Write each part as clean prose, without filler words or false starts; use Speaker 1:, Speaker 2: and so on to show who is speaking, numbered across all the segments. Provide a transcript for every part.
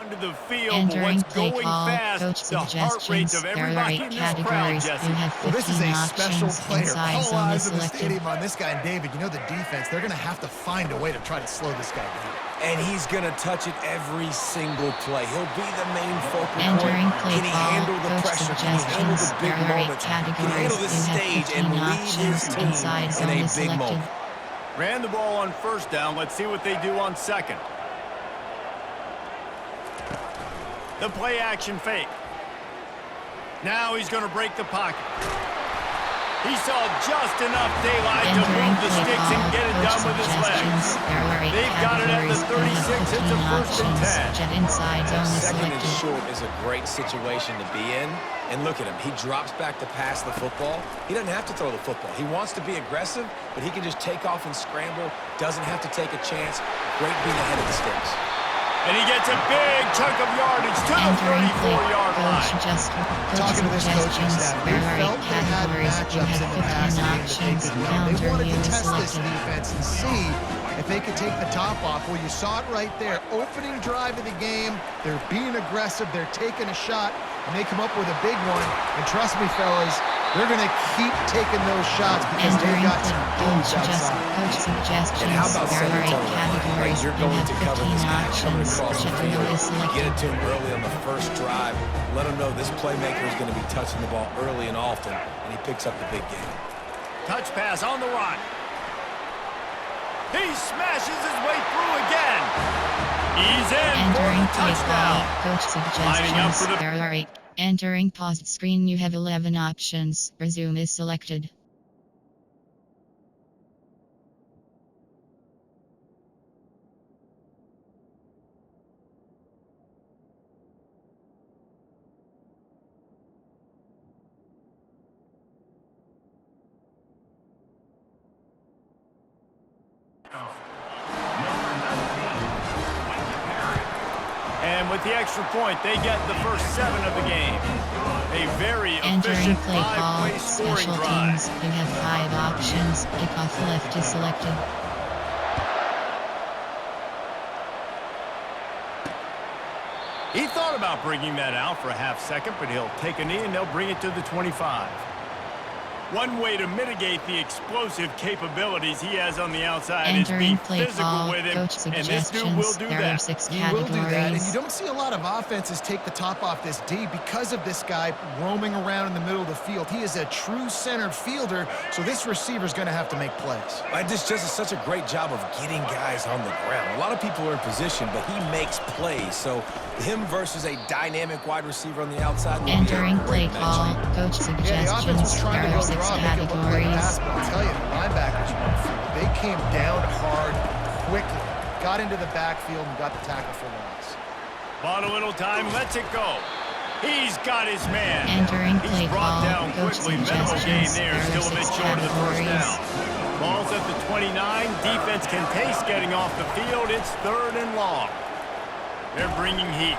Speaker 1: onto the field,
Speaker 2: Entering
Speaker 1: but what's
Speaker 2: play
Speaker 1: going
Speaker 2: call,
Speaker 1: fast,
Speaker 2: coach
Speaker 1: the heart rates
Speaker 2: suggestions.
Speaker 1: of
Speaker 2: There are
Speaker 1: everybody
Speaker 2: 8
Speaker 1: in this crowd,
Speaker 2: categories.
Speaker 1: Jesse.
Speaker 2: You have
Speaker 3: Well, this is
Speaker 2: 15
Speaker 3: a special
Speaker 2: options.
Speaker 3: player.
Speaker 2: Inside
Speaker 3: All
Speaker 2: zone
Speaker 3: eyes
Speaker 2: is
Speaker 3: in the
Speaker 2: selected.
Speaker 3: stadium on this guy. And David, you know the defense, they're going to have to find a way to try to slow this guy down.
Speaker 4: And he's going to touch it every single play. He'll be the main focal point.
Speaker 2: Entering play
Speaker 4: Can he
Speaker 2: call,
Speaker 4: handle the
Speaker 2: coach
Speaker 4: pressure? Can he handle
Speaker 2: suggestions.
Speaker 4: the big
Speaker 2: There are 8
Speaker 4: moments? Can he handle
Speaker 2: categories.
Speaker 4: this
Speaker 2: You have
Speaker 4: stage
Speaker 2: 15
Speaker 4: and lead
Speaker 2: options.
Speaker 4: his team
Speaker 2: Inside
Speaker 4: in
Speaker 2: zone
Speaker 4: a
Speaker 2: is
Speaker 4: big
Speaker 2: selected.
Speaker 4: moment?
Speaker 1: Ran the ball on first down. Let's see what they do on second. The play action fake. Now he's going to break the pocket. He saw just enough daylight to move the sticks and get it done with his legs. They've got it at the 36. It's a first and 10.
Speaker 2: Jet inside zone is
Speaker 4: Second and
Speaker 2: selected.
Speaker 4: short is a great situation to be in. And look at him. He drops back to pass the football. He doesn't have to throw the football. He wants to be aggressive, but he can just take off and scramble. Doesn't have to take a chance. Great being ahead of the sticks.
Speaker 1: And he gets a big chunk of yardage to the 34-yard line.
Speaker 3: Talking to this coaching staff, they felt they had matchups in the past game that they could win. They wanted to test this defense and see if they could take the top off. Well, you saw it right there. Opening drive of the game, they're being aggressive, they're taking a shot, and they come up with a big one. And trust me, fellas, they're going to keep taking those shots because they've got some dudes outside.
Speaker 4: And how about setting the tone? Right, you're going to cover this guy coming across the field. Get it to him early on the first drive. Let him know this playmaker is going to be touching the ball early and often, and he picks up the big game.
Speaker 1: Touch pass on the run. He smashes his way through again. He's in for the touchdown.
Speaker 2: Coach suggestions. There are 8. Entering paused screen. You have 11 options. Resume is selected.
Speaker 1: And with the extra point, they get the first 7 of the game. A very efficient
Speaker 2: play call,
Speaker 1: 5-play scoring
Speaker 2: special
Speaker 1: drive.
Speaker 2: teams. You have 5 options. Kickoff left is selected.
Speaker 1: He thought about bringing that out for a half second, but he'll take a knee and they'll bring it to the 25. One way to mitigate the explosive capabilities he has on the outside is be physical with him, and this dude will do that.
Speaker 3: He will do that, and you don't see a lot of offenses take the top off this D because of this guy roaming around in the middle of the field. He is a true center fielder, so this receiver's going to have to make plays.
Speaker 4: This just is such a great job of getting guys on the ground. A lot of people are in position, but he makes plays, so him versus a dynamic wide receiver on the outside will
Speaker 2: Entering
Speaker 4: be a great
Speaker 2: play call,
Speaker 4: matchup.
Speaker 2: coach suggestions.
Speaker 3: Yeah, the offense was trying to
Speaker 2: There are
Speaker 3: go
Speaker 2: 6
Speaker 3: raw, make it look like pass,
Speaker 2: categories.
Speaker 3: but I'll tell you, the linebackers went through. They came down hard quickly, got into the backfield, and got the tackle for loss.
Speaker 1: Bought a little time, lets it go. He's got his man.
Speaker 2: Entering
Speaker 1: He's
Speaker 2: play
Speaker 1: brought
Speaker 2: call,
Speaker 1: down
Speaker 2: coach
Speaker 1: quickly. Minimal gain
Speaker 2: suggestions.
Speaker 1: there,
Speaker 2: There are
Speaker 1: still a bit
Speaker 2: 6
Speaker 1: short of the first
Speaker 2: categories.
Speaker 1: down. Ball's at the 29. Defense can taste getting off the field. It's 3rd and long. They're bringing heat.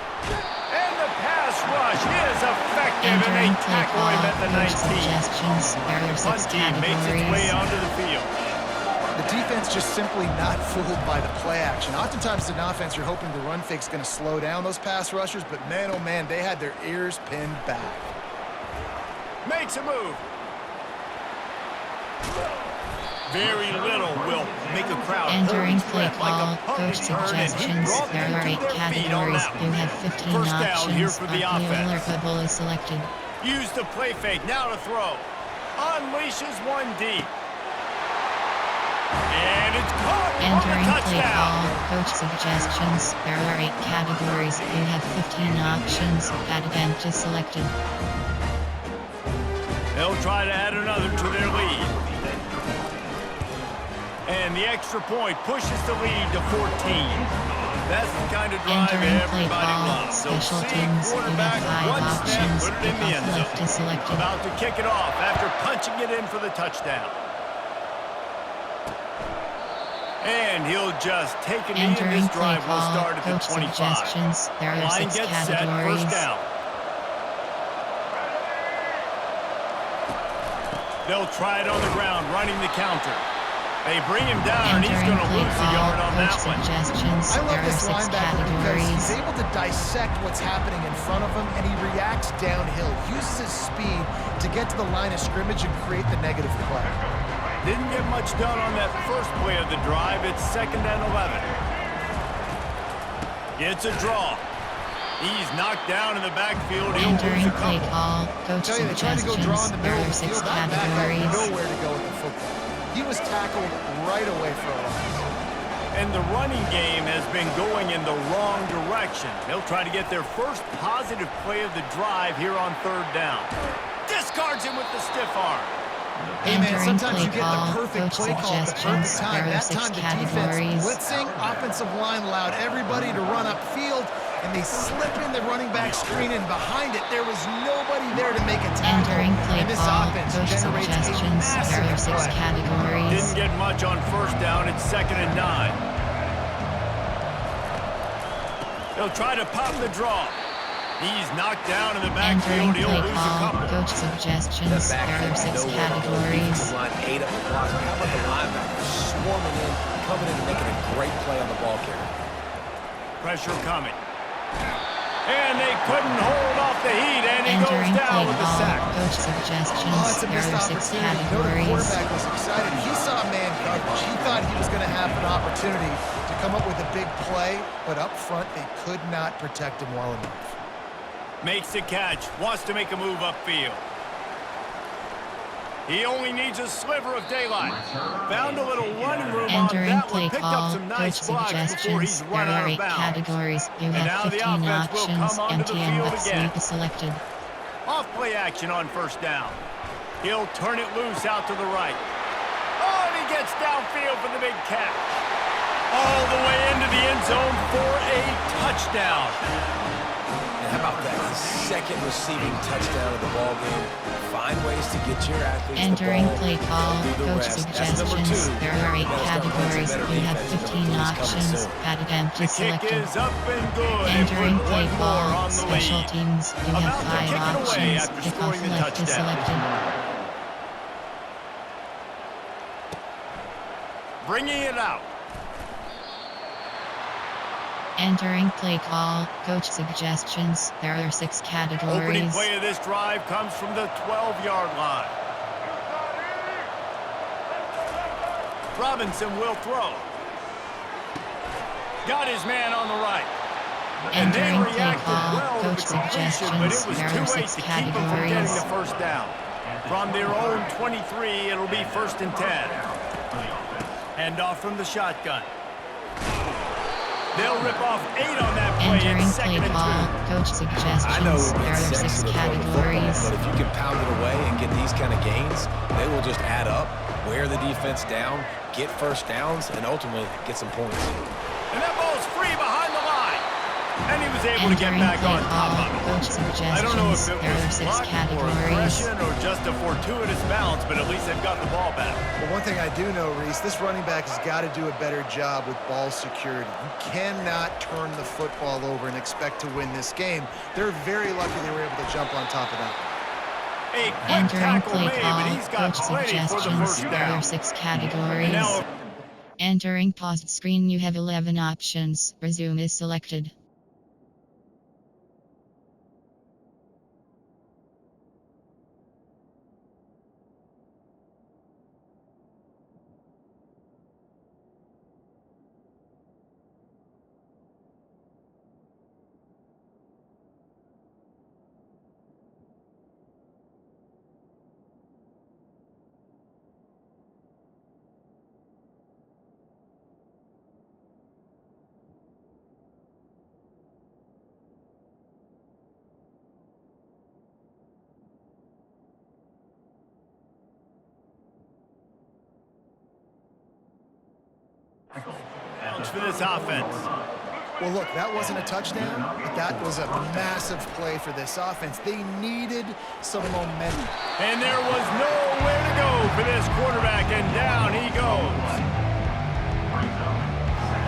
Speaker 1: And the pass rush is effective, and they
Speaker 2: Entering play
Speaker 1: tackle
Speaker 2: call,
Speaker 1: him at the
Speaker 2: coach
Speaker 1: 19.
Speaker 2: suggestions. There are 6
Speaker 1: Punt team makes its way
Speaker 2: categories.
Speaker 1: onto the field.
Speaker 3: The defense just simply not fooled by the play action. Oftentimes, as an offense, you're hoping the run fake's going to slow down those pass rushers, but man, oh man, they had their ears pinned back.
Speaker 1: Makes a move. Very little will make a crowd
Speaker 2: Entering play
Speaker 1: breath like
Speaker 2: call,
Speaker 1: a pumpkin
Speaker 2: coach
Speaker 1: turn, and he
Speaker 2: suggestions.
Speaker 1: brought
Speaker 2: There
Speaker 1: them
Speaker 2: are
Speaker 1: to
Speaker 2: 8
Speaker 1: their feet on
Speaker 2: categories.
Speaker 1: that
Speaker 2: You
Speaker 1: one.
Speaker 2: have 15
Speaker 1: First down here
Speaker 2: options.
Speaker 1: for the
Speaker 2: Appeal or
Speaker 1: offense.
Speaker 2: quibble is selected.
Speaker 1: Use the play fake, now to throw. Unleashes one deep. And it's caught on the
Speaker 2: Entering play
Speaker 1: touchdown.
Speaker 2: call, coach suggestions. There are 8 categories. You have 15 options. Add event is selected.
Speaker 1: They'll try to add another to their lead. And the extra point pushes the lead to 14. That's the kind of drive
Speaker 2: Entering play
Speaker 1: everybody
Speaker 2: call,
Speaker 1: loves. So
Speaker 2: special
Speaker 1: see
Speaker 2: teams. You
Speaker 1: quarterback,
Speaker 2: have 5
Speaker 1: one snap,
Speaker 2: options.
Speaker 1: put it in the end
Speaker 2: Kickoff left
Speaker 1: zone.
Speaker 2: is selected.
Speaker 1: About to kick it off after punching it in for the touchdown. And he'll just take a knee, and
Speaker 2: Entering
Speaker 1: this
Speaker 2: play
Speaker 1: drive will
Speaker 2: call,
Speaker 1: start at the
Speaker 2: coach
Speaker 1: 25.
Speaker 2: suggestions. There are
Speaker 1: Line
Speaker 2: 6
Speaker 1: gets set,
Speaker 2: categories.
Speaker 1: first down. They'll try it on the ground, running the counter. They bring him down, and he's
Speaker 2: Entering
Speaker 1: going to
Speaker 2: play
Speaker 1: lose a
Speaker 2: call,
Speaker 1: yard on
Speaker 2: coach
Speaker 1: that one.
Speaker 2: suggestions.
Speaker 3: I love
Speaker 2: There are
Speaker 3: this
Speaker 2: 6
Speaker 3: linebacker because
Speaker 2: categories.
Speaker 3: He's able to dissect what's happening in front of him, and he reacts downhill, uses his speed to get to the line of scrimmage and create the negative play.
Speaker 1: Didn't get much done on that first play of the drive. It's 2nd and 11. It's a draw. He's knocked down in the backfield. He'll
Speaker 2: Entering
Speaker 1: lose a
Speaker 2: play
Speaker 1: couple.
Speaker 2: call, coach
Speaker 3: They tried to go draw in
Speaker 2: suggestions,
Speaker 3: the
Speaker 2: there
Speaker 3: middle
Speaker 2: are
Speaker 3: of the
Speaker 2: 6
Speaker 3: field. That back had
Speaker 2: categories.
Speaker 3: nowhere to go with the football. He was tackled right away for a loss.
Speaker 1: And the running game has been going in the wrong direction. They'll try to get their first positive play of the drive here on 3rd down. Discards him with the stiff arm.
Speaker 3: Hey man,
Speaker 2: Entering
Speaker 3: sometimes you
Speaker 2: play
Speaker 3: get the
Speaker 2: call,
Speaker 3: perfect
Speaker 2: coach
Speaker 3: play call at the perfect
Speaker 2: suggestions,
Speaker 3: time.
Speaker 2: there are
Speaker 3: That
Speaker 2: 6
Speaker 3: time the
Speaker 2: categories.
Speaker 3: defense blitzing, offensive line allowed everybody to run upfield, and they slip in the running back screen, and behind it, there was nobody there to make a tackle.
Speaker 2: Entering play
Speaker 3: And this
Speaker 2: call,
Speaker 3: offense
Speaker 2: coach
Speaker 3: generates a
Speaker 2: suggestions, there are
Speaker 3: massive
Speaker 2: 6
Speaker 3: play.
Speaker 2: categories.
Speaker 1: Didn't get much on 1st down. It's 2nd and 9. They'll try to pop the draw. He's knocked down in the
Speaker 2: Entering
Speaker 1: backfield. He'll
Speaker 2: play
Speaker 1: lose a
Speaker 2: call,
Speaker 1: couple.
Speaker 2: coach suggestions, there are 6 categories.
Speaker 4: Line 8 up the blocks. How about the linebackers swarming in, coming in and making a great play on the ball carrier?
Speaker 1: Pressure coming. And they couldn't hold off the heat, and he goes
Speaker 2: Entering play
Speaker 1: down with the
Speaker 2: call,
Speaker 1: sack.
Speaker 2: coach
Speaker 3: Oh,
Speaker 2: suggestions,
Speaker 3: it's a
Speaker 2: there
Speaker 3: missed
Speaker 2: are 6
Speaker 3: opportunity. You know, the
Speaker 2: categories.
Speaker 3: quarterback was excited. He saw man coverage. He thought he was going to have an opportunity to come up with a big play, but up front, they could not protect him well enough.
Speaker 1: Makes the catch. Wants to make a move upfield. He only needs a sliver of daylight. Found a little running room on
Speaker 2: Entering
Speaker 1: that
Speaker 2: play
Speaker 1: one. Picked up
Speaker 2: call,
Speaker 1: some
Speaker 2: coach
Speaker 1: nice blocks before he's
Speaker 2: suggestions,
Speaker 1: run
Speaker 2: there
Speaker 1: out
Speaker 2: are
Speaker 1: of
Speaker 2: 8
Speaker 1: bounds.
Speaker 2: categories. You
Speaker 1: And
Speaker 2: have
Speaker 1: now the
Speaker 2: 15
Speaker 1: offense will
Speaker 2: options,
Speaker 1: come onto the field
Speaker 2: MTN
Speaker 1: again.
Speaker 2: sleep is selected.
Speaker 1: Off play action on 1st down. He'll turn it loose out to the right. Oh, and he gets downfield for the big catch. All the way into the end zone for a touchdown.
Speaker 4: And how about that? His 2nd receiving touchdown of the ball game. Find ways to get your athletes
Speaker 2: Entering
Speaker 4: the ball.
Speaker 2: play call,
Speaker 4: Do the
Speaker 2: coach
Speaker 4: rest. That's number 2.
Speaker 2: suggestions, there are 8
Speaker 4: Better start playing some
Speaker 2: categories.
Speaker 4: better
Speaker 2: You have
Speaker 4: defense.
Speaker 2: 15
Speaker 4: Number 2 is coming
Speaker 2: options,
Speaker 4: soon.
Speaker 2: padded empty
Speaker 1: The kick
Speaker 2: selected.
Speaker 1: is up and good. And
Speaker 2: Entering
Speaker 1: put
Speaker 2: play
Speaker 1: one more
Speaker 2: call,
Speaker 1: on the
Speaker 2: special
Speaker 1: lead.
Speaker 2: teams, you have
Speaker 1: About to
Speaker 2: 5
Speaker 1: kick it away
Speaker 2: options,
Speaker 1: after
Speaker 2: kickoff
Speaker 1: scoring the
Speaker 2: left is
Speaker 1: touchdown.
Speaker 2: selected.
Speaker 1: Bringing it out.
Speaker 2: Entering play call, coach suggestions, there are 6
Speaker 1: Opening
Speaker 2: categories.
Speaker 1: play of this drive comes from the 12-yard line. Robinson will throw. Got his man on the right. And they
Speaker 2: Entering play
Speaker 1: reacted
Speaker 2: call,
Speaker 1: well to
Speaker 2: coach
Speaker 1: the completion, but it
Speaker 2: suggestions,
Speaker 1: was
Speaker 2: there
Speaker 1: too
Speaker 2: are
Speaker 1: late
Speaker 2: 6
Speaker 1: to keep them from getting
Speaker 2: categories.
Speaker 1: the 1st down. From their own 23, it'll be 1st and 10. Hand off from the shotgun. They'll rip off 8 on that play.
Speaker 2: Entering
Speaker 1: It's
Speaker 2: play
Speaker 1: 2nd and 2.
Speaker 2: call, coach
Speaker 4: I know
Speaker 2: suggestions, there
Speaker 4: it's
Speaker 2: are
Speaker 4: sexy
Speaker 2: 6
Speaker 4: to play football,
Speaker 2: categories.
Speaker 4: but if you can pound it away and get these kind of gains, they will just add up, wear the defense down, get 1st downs, and ultimately get some points.
Speaker 1: And that ball's free behind the line. And he was able to get
Speaker 2: Entering
Speaker 1: back
Speaker 2: play
Speaker 1: on top
Speaker 2: call,
Speaker 1: of it.
Speaker 2: coach
Speaker 1: I don't know if
Speaker 2: suggestions,
Speaker 1: it
Speaker 2: there are
Speaker 1: was
Speaker 2: 6
Speaker 1: luck or
Speaker 2: categories.
Speaker 1: aggression or just a fortuitous bounce, but at least they've got the ball back.
Speaker 3: But one thing I do know, Reese, this running back has got to do a better job with ball security. You cannot turn the football over and expect to win this game. They're very lucky they were able to jump on top of that.
Speaker 1: A quick
Speaker 2: Entering
Speaker 1: tackle
Speaker 2: play
Speaker 1: made,
Speaker 2: call,
Speaker 1: but he's got
Speaker 2: coach
Speaker 1: plenty for the
Speaker 2: suggestions,
Speaker 1: 1st
Speaker 2: there
Speaker 1: down.
Speaker 2: are 6
Speaker 1: And
Speaker 2: categories.
Speaker 1: now
Speaker 2: Entering paused screen, you have 11 options, resume is selected.
Speaker 1: bounce for this offense.
Speaker 3: Well, look, that wasn't a touchdown, but that was a massive play for this offense. They needed some momentum.
Speaker 1: And there was nowhere to go for this quarterback, and down he goes.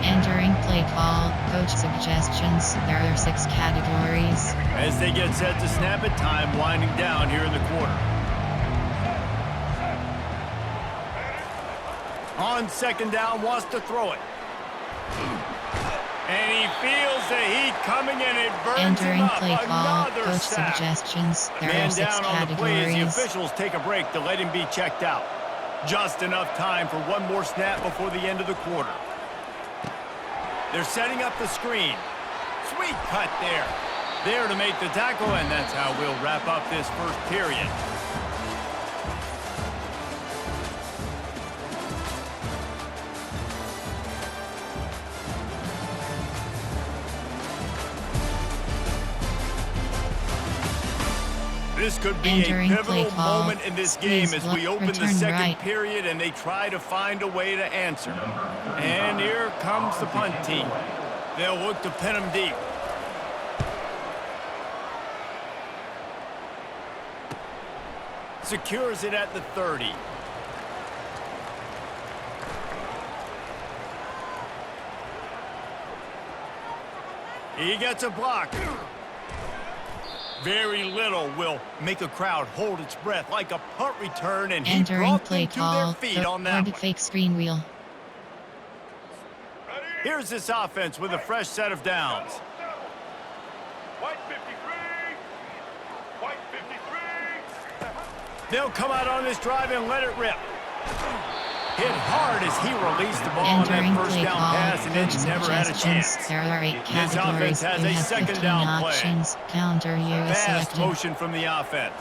Speaker 2: Entering play call, coach suggestions, there are 6 categories.
Speaker 1: As they get set to snap it, time winding down here in the quarter. On 2nd down, wants to throw it. And he feels the heat coming and it burns
Speaker 2: Entering
Speaker 1: him up.
Speaker 2: play call,
Speaker 1: Another
Speaker 2: coach
Speaker 1: sack.
Speaker 2: suggestions. There are
Speaker 1: Man
Speaker 2: 6
Speaker 1: down on the play as the
Speaker 2: categories.
Speaker 1: officials take a break to let him be checked out. Just enough time for one more snap before the end of the quarter. They're setting up the screen. Sweet cut there. There to make the tackle, and that's how we'll wrap up this first period. This could be
Speaker 2: Entering
Speaker 1: a pivotal
Speaker 2: play call.
Speaker 1: moment in this game
Speaker 2: Squeeze
Speaker 1: as we
Speaker 2: left,
Speaker 1: open the
Speaker 2: return
Speaker 1: second
Speaker 2: right.
Speaker 1: period and they try to find a way to answer. And here comes the punt team. They'll look to pin him deep. Secures it at the 30. He gets a block. Very little will make a crowd hold its breath like a punt return, and he
Speaker 2: Entering
Speaker 1: brought
Speaker 2: play
Speaker 1: them to their
Speaker 2: call,
Speaker 1: feet on that one.
Speaker 2: fake screen wheel.
Speaker 1: Here's this offense with a fresh set of downs.
Speaker 5: White 53. White 53.
Speaker 1: They'll come out on this drive and let it rip. Hit hard as he released the ball on
Speaker 2: Entering
Speaker 1: that first
Speaker 2: play
Speaker 1: down
Speaker 2: call,
Speaker 1: pass and
Speaker 2: coach
Speaker 1: then never had a
Speaker 2: suggestions.
Speaker 1: chance.
Speaker 2: There are 8
Speaker 1: This offense
Speaker 2: categories.
Speaker 1: has
Speaker 2: You
Speaker 1: a
Speaker 2: have
Speaker 1: second
Speaker 2: 15
Speaker 1: down play.
Speaker 2: options. Counter you is
Speaker 1: Fast
Speaker 2: selected.
Speaker 1: motion from the offense.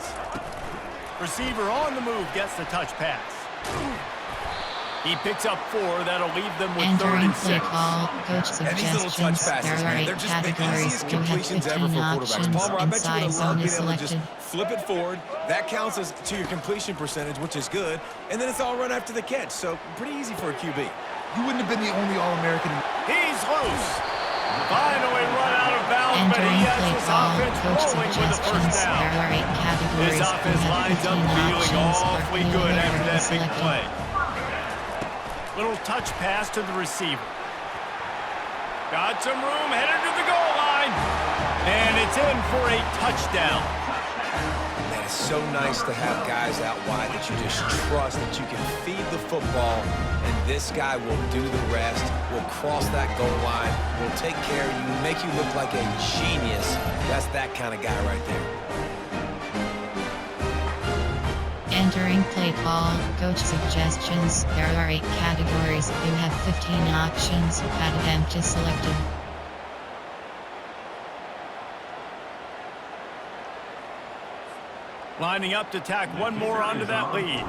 Speaker 1: Receiver on the move gets the touch pass. He picks up 4. That'll leave them with 3rd
Speaker 2: Entering
Speaker 1: and
Speaker 2: play
Speaker 1: 6.
Speaker 2: call, coach
Speaker 4: And these little touch
Speaker 2: suggestions.
Speaker 4: passes,
Speaker 2: There are
Speaker 4: man,
Speaker 2: 8
Speaker 4: they're just the
Speaker 2: categories.
Speaker 4: easiest
Speaker 2: You have
Speaker 4: completions ever
Speaker 2: 15
Speaker 4: for quarterbacks.
Speaker 2: options.
Speaker 4: Palmer, I bet you would
Speaker 2: Inside
Speaker 4: have
Speaker 2: zone
Speaker 4: loved
Speaker 2: is
Speaker 4: being able to just
Speaker 2: selected.
Speaker 4: flip it forward. That counts as to your completion percentage, which is good. And then it's all run after the catch, so pretty easy for a QB.
Speaker 3: You wouldn't have been the only All-American.
Speaker 1: He's loose. Finally run out of bounds, but
Speaker 2: Entering
Speaker 1: he has
Speaker 2: play
Speaker 1: this
Speaker 2: call,
Speaker 1: offense
Speaker 2: coach
Speaker 1: rolling with the first
Speaker 2: suggestions.
Speaker 1: down.
Speaker 2: There are 8 categories.
Speaker 1: This offense
Speaker 2: You have
Speaker 1: lines up
Speaker 2: 15
Speaker 1: feeling
Speaker 2: options.
Speaker 1: awfully
Speaker 2: Or
Speaker 1: good
Speaker 2: whoever
Speaker 1: after that
Speaker 2: is
Speaker 1: big
Speaker 2: selected.
Speaker 1: play. Little touch pass to the receiver. Got some room, headed to the goal line. And it's in for a touchdown.
Speaker 4: Man, it's so nice to have guys out wide that you just trust that you can feed the football, and this guy will do the rest, will cross that goal line, will take care of you, make you look like a genius. That's that kind of guy right there.
Speaker 2: Entering play call, coach suggestions. There are 8 categories. You have 15 options. Add attempt is selected.
Speaker 1: Lining up to tack one more onto that lead.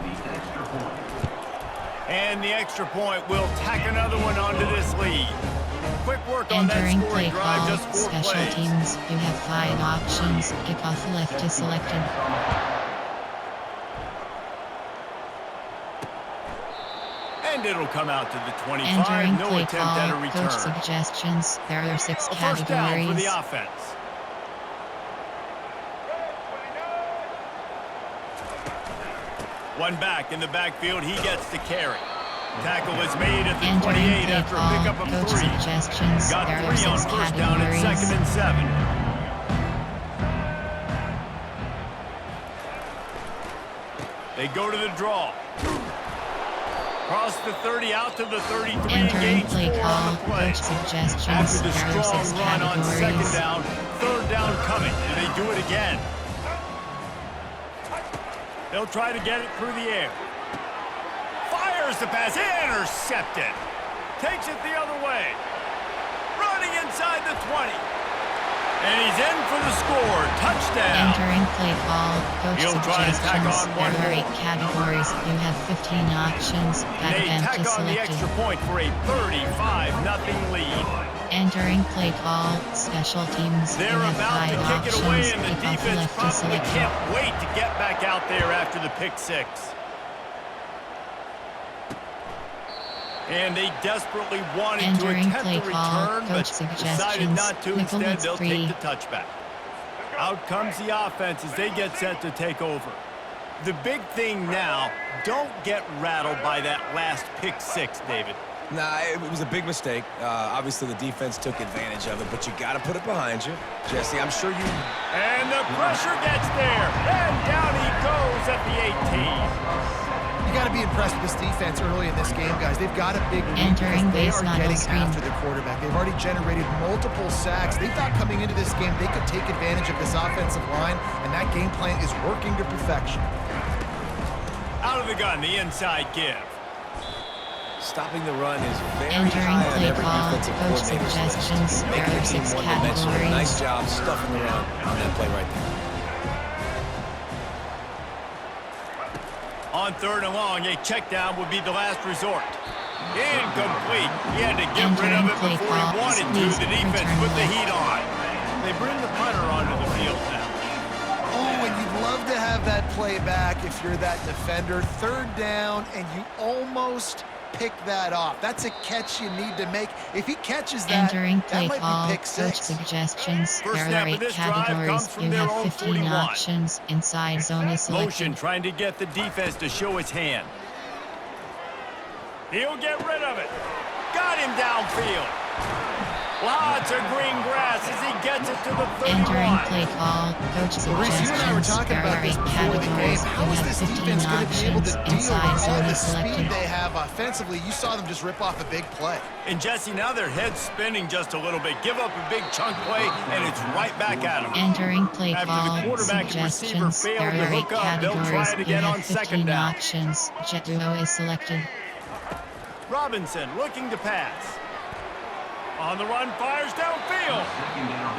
Speaker 1: And the extra point will tack another one onto this lead. Quick work on that
Speaker 2: Entering
Speaker 1: scoring
Speaker 2: play
Speaker 1: drive,
Speaker 2: call,
Speaker 1: just 4
Speaker 2: special
Speaker 1: plays.
Speaker 2: teams. You have 5 options. Kickoff left is selected.
Speaker 1: And it'll come out to the 25.
Speaker 2: Entering
Speaker 1: No
Speaker 2: play
Speaker 1: attempt at a
Speaker 2: call,
Speaker 1: return.
Speaker 2: coach suggestions. There are 6
Speaker 1: A first down for
Speaker 2: categories.
Speaker 1: the offense. One back in the backfield, he gets the carry. Tackle is made at the
Speaker 2: Entering
Speaker 1: 28
Speaker 2: play
Speaker 1: after a
Speaker 2: call,
Speaker 1: pickup of
Speaker 2: coach
Speaker 1: 3.
Speaker 2: suggestions.
Speaker 1: Got
Speaker 2: There are
Speaker 1: 3 on
Speaker 2: 6
Speaker 1: first down at
Speaker 2: categories.
Speaker 1: 2nd and 7. They go to the draw. Cross the 30 out to the 33.
Speaker 2: Entering
Speaker 1: Gains
Speaker 2: play
Speaker 1: 4 on
Speaker 2: call,
Speaker 1: the play.
Speaker 2: coach suggestions.
Speaker 1: After the
Speaker 2: There are 6
Speaker 1: strong run on second
Speaker 2: categories.
Speaker 1: down, 3rd down coming. Do they do it again? They'll try to get it through the air. Fires the pass, intercepted. Takes it the other way. Running inside the 20. And he's in for the score. Touchdown.
Speaker 2: Entering play call, coach
Speaker 1: He'll try to tack
Speaker 2: suggestions.
Speaker 1: on one
Speaker 2: There are
Speaker 1: more.
Speaker 2: 8 categories. You have 15 options. That
Speaker 1: They
Speaker 2: attempt
Speaker 1: tack
Speaker 2: is
Speaker 1: on the
Speaker 2: selected.
Speaker 1: extra point for a 35-0 lead.
Speaker 2: Entering play call, special teams.
Speaker 1: They're
Speaker 2: You have
Speaker 1: about
Speaker 2: 5
Speaker 1: to kick
Speaker 2: options.
Speaker 1: it away, and the
Speaker 2: Kickoff
Speaker 1: defense
Speaker 2: left is
Speaker 1: probably
Speaker 2: selected.
Speaker 1: can't wait to get back out there after the pick 6. And they desperately wanted to
Speaker 2: Entering
Speaker 1: attempt
Speaker 2: play
Speaker 1: the
Speaker 2: call,
Speaker 1: return, but
Speaker 2: coach
Speaker 1: decided
Speaker 2: suggestions.
Speaker 1: not to.
Speaker 2: Nickel
Speaker 1: Instead,
Speaker 2: is
Speaker 1: they'll
Speaker 2: free.
Speaker 1: take the touchback. Out comes the offense as they get set to take over. The big thing now, don't get rattled by that last pick 6, David.
Speaker 4: Nah, it was a big mistake. Obviously, the defense took advantage of it, but you got to put it behind you. Jesse, I'm sure you...
Speaker 1: And the pressure gets there, and down he goes at the 18.
Speaker 3: You got to be impressed with this defense early in this game, guys. They've got a big lead
Speaker 2: Entering
Speaker 3: because they
Speaker 2: base
Speaker 3: are
Speaker 2: model
Speaker 3: getting
Speaker 2: screen.
Speaker 3: after the quarterback. They've already generated multiple sacks. They thought coming into this game they could take advantage of this offensive line, and that game plan is working to perfection.
Speaker 1: Out of the gun, the inside give.
Speaker 4: Stopping the run is very
Speaker 2: Entering
Speaker 4: high on
Speaker 2: play
Speaker 4: every
Speaker 2: call,
Speaker 4: defensive
Speaker 2: coach
Speaker 4: coordinator's list.
Speaker 2: suggestions. There
Speaker 4: Making
Speaker 2: are
Speaker 4: the team
Speaker 2: 6
Speaker 4: one-dimensional.
Speaker 2: categories.
Speaker 4: Nice job stuffing the run on that play right there.
Speaker 1: On 3rd and long, a check down would be the last resort. Incomplete. He had to get rid of it before he wanted to. The defense put the heat on. They bring the punter onto the field now.
Speaker 3: Oh, and you'd love to have that play back if you're that defender. 3rd down, and you almost pick that off. That's a catch you need to make. If he catches that,
Speaker 2: Entering
Speaker 3: that
Speaker 2: play
Speaker 3: might
Speaker 2: call,
Speaker 3: be pick
Speaker 2: coach
Speaker 3: 6.
Speaker 2: suggestions.
Speaker 1: First
Speaker 2: There
Speaker 1: snap
Speaker 2: are
Speaker 1: of
Speaker 2: 8
Speaker 1: this drive comes
Speaker 2: categories.
Speaker 1: from
Speaker 2: You
Speaker 1: their
Speaker 2: have
Speaker 1: own
Speaker 2: 15
Speaker 1: 41.
Speaker 2: options. Inside zone is selected.
Speaker 1: Motion trying to get the defense to show his hand. He'll get rid of it. Got him downfield. Lots of green grass as he gets it to the 31.
Speaker 2: Entering play call, coach
Speaker 3: Reese, you and I were
Speaker 2: suggestions.
Speaker 3: talking
Speaker 2: There
Speaker 3: about
Speaker 2: are
Speaker 3: this
Speaker 2: 8
Speaker 3: before the game.
Speaker 2: categories.
Speaker 3: How
Speaker 2: You
Speaker 3: is
Speaker 2: have
Speaker 3: this
Speaker 2: 15
Speaker 3: defense going to be able to
Speaker 2: options.
Speaker 3: deal
Speaker 2: Inside
Speaker 3: with all
Speaker 2: zone
Speaker 3: the
Speaker 2: is
Speaker 3: speed
Speaker 2: selected.
Speaker 3: they have offensively? You saw them just rip off a big play.
Speaker 1: And Jesse, now their head's spinning just a little bit. Give up a big chunk play, and it's right back at them.
Speaker 2: Entering play
Speaker 1: After
Speaker 2: call,
Speaker 1: the quarterback and receiver
Speaker 2: suggestions.
Speaker 1: failed
Speaker 2: There
Speaker 1: to
Speaker 2: are 8
Speaker 1: hook up, they'll try
Speaker 2: categories.
Speaker 1: it
Speaker 2: You
Speaker 1: again
Speaker 2: have
Speaker 1: on
Speaker 2: 15
Speaker 1: second down.
Speaker 2: options. Jet duo is selected.
Speaker 1: Robinson looking to pass. On the run, fires downfield.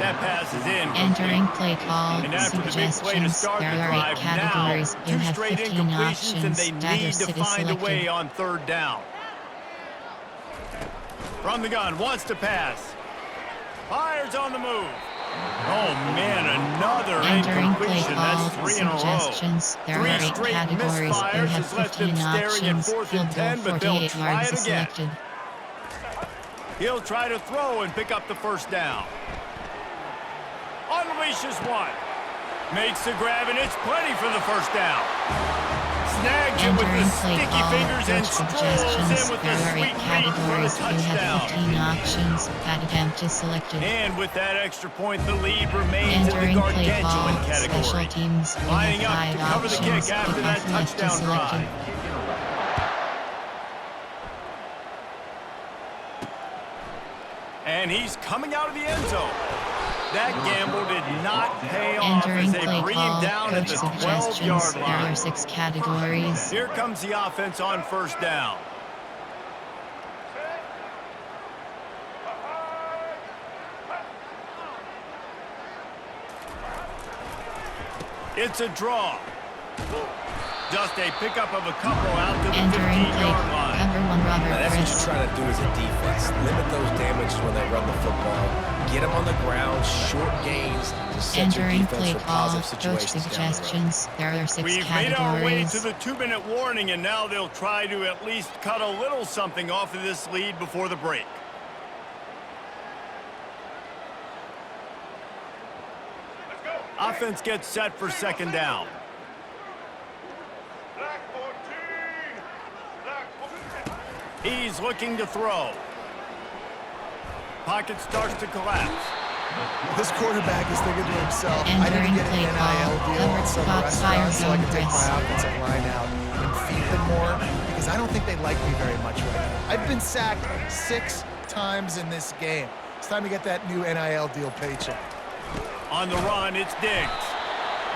Speaker 1: That pass is in.
Speaker 2: Entering play call,
Speaker 1: And after the big play to
Speaker 2: suggestions.
Speaker 1: start the
Speaker 2: There are 8
Speaker 1: drive,
Speaker 2: categories.
Speaker 1: now
Speaker 2: You
Speaker 1: 2
Speaker 2: have
Speaker 1: straight
Speaker 2: 15
Speaker 1: incompletions, and
Speaker 2: options.
Speaker 1: they
Speaker 2: Dagger
Speaker 1: need to
Speaker 2: sit is
Speaker 1: find a way
Speaker 2: selected.
Speaker 1: on 3rd down. From the gun, wants to pass. Fires on the move. Oh, man, another
Speaker 2: Entering play
Speaker 1: incompletion.
Speaker 2: call,
Speaker 1: That's 3 in a row.
Speaker 2: suggestions. There
Speaker 1: 3
Speaker 2: are 8
Speaker 1: straight
Speaker 2: categories. You
Speaker 1: misfires
Speaker 2: have
Speaker 1: has left
Speaker 2: 15
Speaker 1: them staring at
Speaker 2: options.
Speaker 1: 4th
Speaker 2: Field
Speaker 1: and
Speaker 2: goal
Speaker 1: 10, but they'll
Speaker 2: 48
Speaker 1: try
Speaker 2: yards
Speaker 1: it
Speaker 2: is
Speaker 1: again.
Speaker 2: selected.
Speaker 1: He'll try to throw and pick up the 1st down. Unleashes one. Makes the grab, and it's plenty for the 1st down. Snags it with the
Speaker 2: Entering play
Speaker 1: sticky
Speaker 2: call,
Speaker 1: fingers and
Speaker 2: coach
Speaker 1: strolls
Speaker 2: suggestions.
Speaker 1: in with
Speaker 2: There
Speaker 1: the
Speaker 2: are 8
Speaker 1: sweet feet for the
Speaker 2: categories. You have
Speaker 1: touchdown.
Speaker 2: 15 options. That attempt is selected.
Speaker 1: And with that extra point, the lead remains in the
Speaker 2: Entering play
Speaker 1: gargantuan
Speaker 2: call,
Speaker 1: category.
Speaker 2: special teams. You
Speaker 1: Lining up
Speaker 2: have
Speaker 1: to
Speaker 2: 5
Speaker 1: cover the
Speaker 2: options.
Speaker 1: kick after
Speaker 2: The
Speaker 1: that
Speaker 2: half left is
Speaker 1: touchdown
Speaker 2: selected.
Speaker 1: drive. And he's coming out of the end zone. That gamble did not pay off
Speaker 2: Entering
Speaker 1: as they
Speaker 2: play
Speaker 1: bring
Speaker 2: call,
Speaker 1: him down at
Speaker 2: coach
Speaker 1: the
Speaker 2: suggestions.
Speaker 1: 12-yard
Speaker 2: There
Speaker 1: line.
Speaker 2: are 6 categories.
Speaker 1: Here comes the offense on 1st down. It's a draw. Just a pickup of a couple out to the
Speaker 2: Entering play
Speaker 1: 15-yard line.
Speaker 2: cover 1 Robert
Speaker 4: Now, that's what
Speaker 2: Chris.
Speaker 4: you're trying to do as a defense. Limit those damages when they run the football. Get them on the ground, short gains to set your
Speaker 2: Entering
Speaker 4: defense
Speaker 2: play
Speaker 4: for
Speaker 2: call,
Speaker 4: positive
Speaker 2: coach
Speaker 4: situations down the road.
Speaker 2: suggestions. There are 6
Speaker 1: We've made our way
Speaker 2: categories.
Speaker 1: to the 2-minute warning, and now they'll try to at least cut a little something off of this lead before the break. Offense gets set for 2nd down.
Speaker 5: Black 14. Black 14.
Speaker 1: He's looking to throw. Pocket starts to collapse.
Speaker 3: This quarterback is thinking to himself, I need
Speaker 2: Entering
Speaker 3: to get
Speaker 2: play
Speaker 3: an
Speaker 2: call,
Speaker 3: NIL deal
Speaker 2: covered
Speaker 3: at some
Speaker 2: spot, fire
Speaker 3: restaurant so I
Speaker 2: zone
Speaker 3: can take
Speaker 2: press.
Speaker 3: my offensive line out and feed them more because I don't think they like me very much right now. I've been sacked 6 times in this game. It's time to get that new NIL deal paycheck.
Speaker 1: On the run, it's Diggs.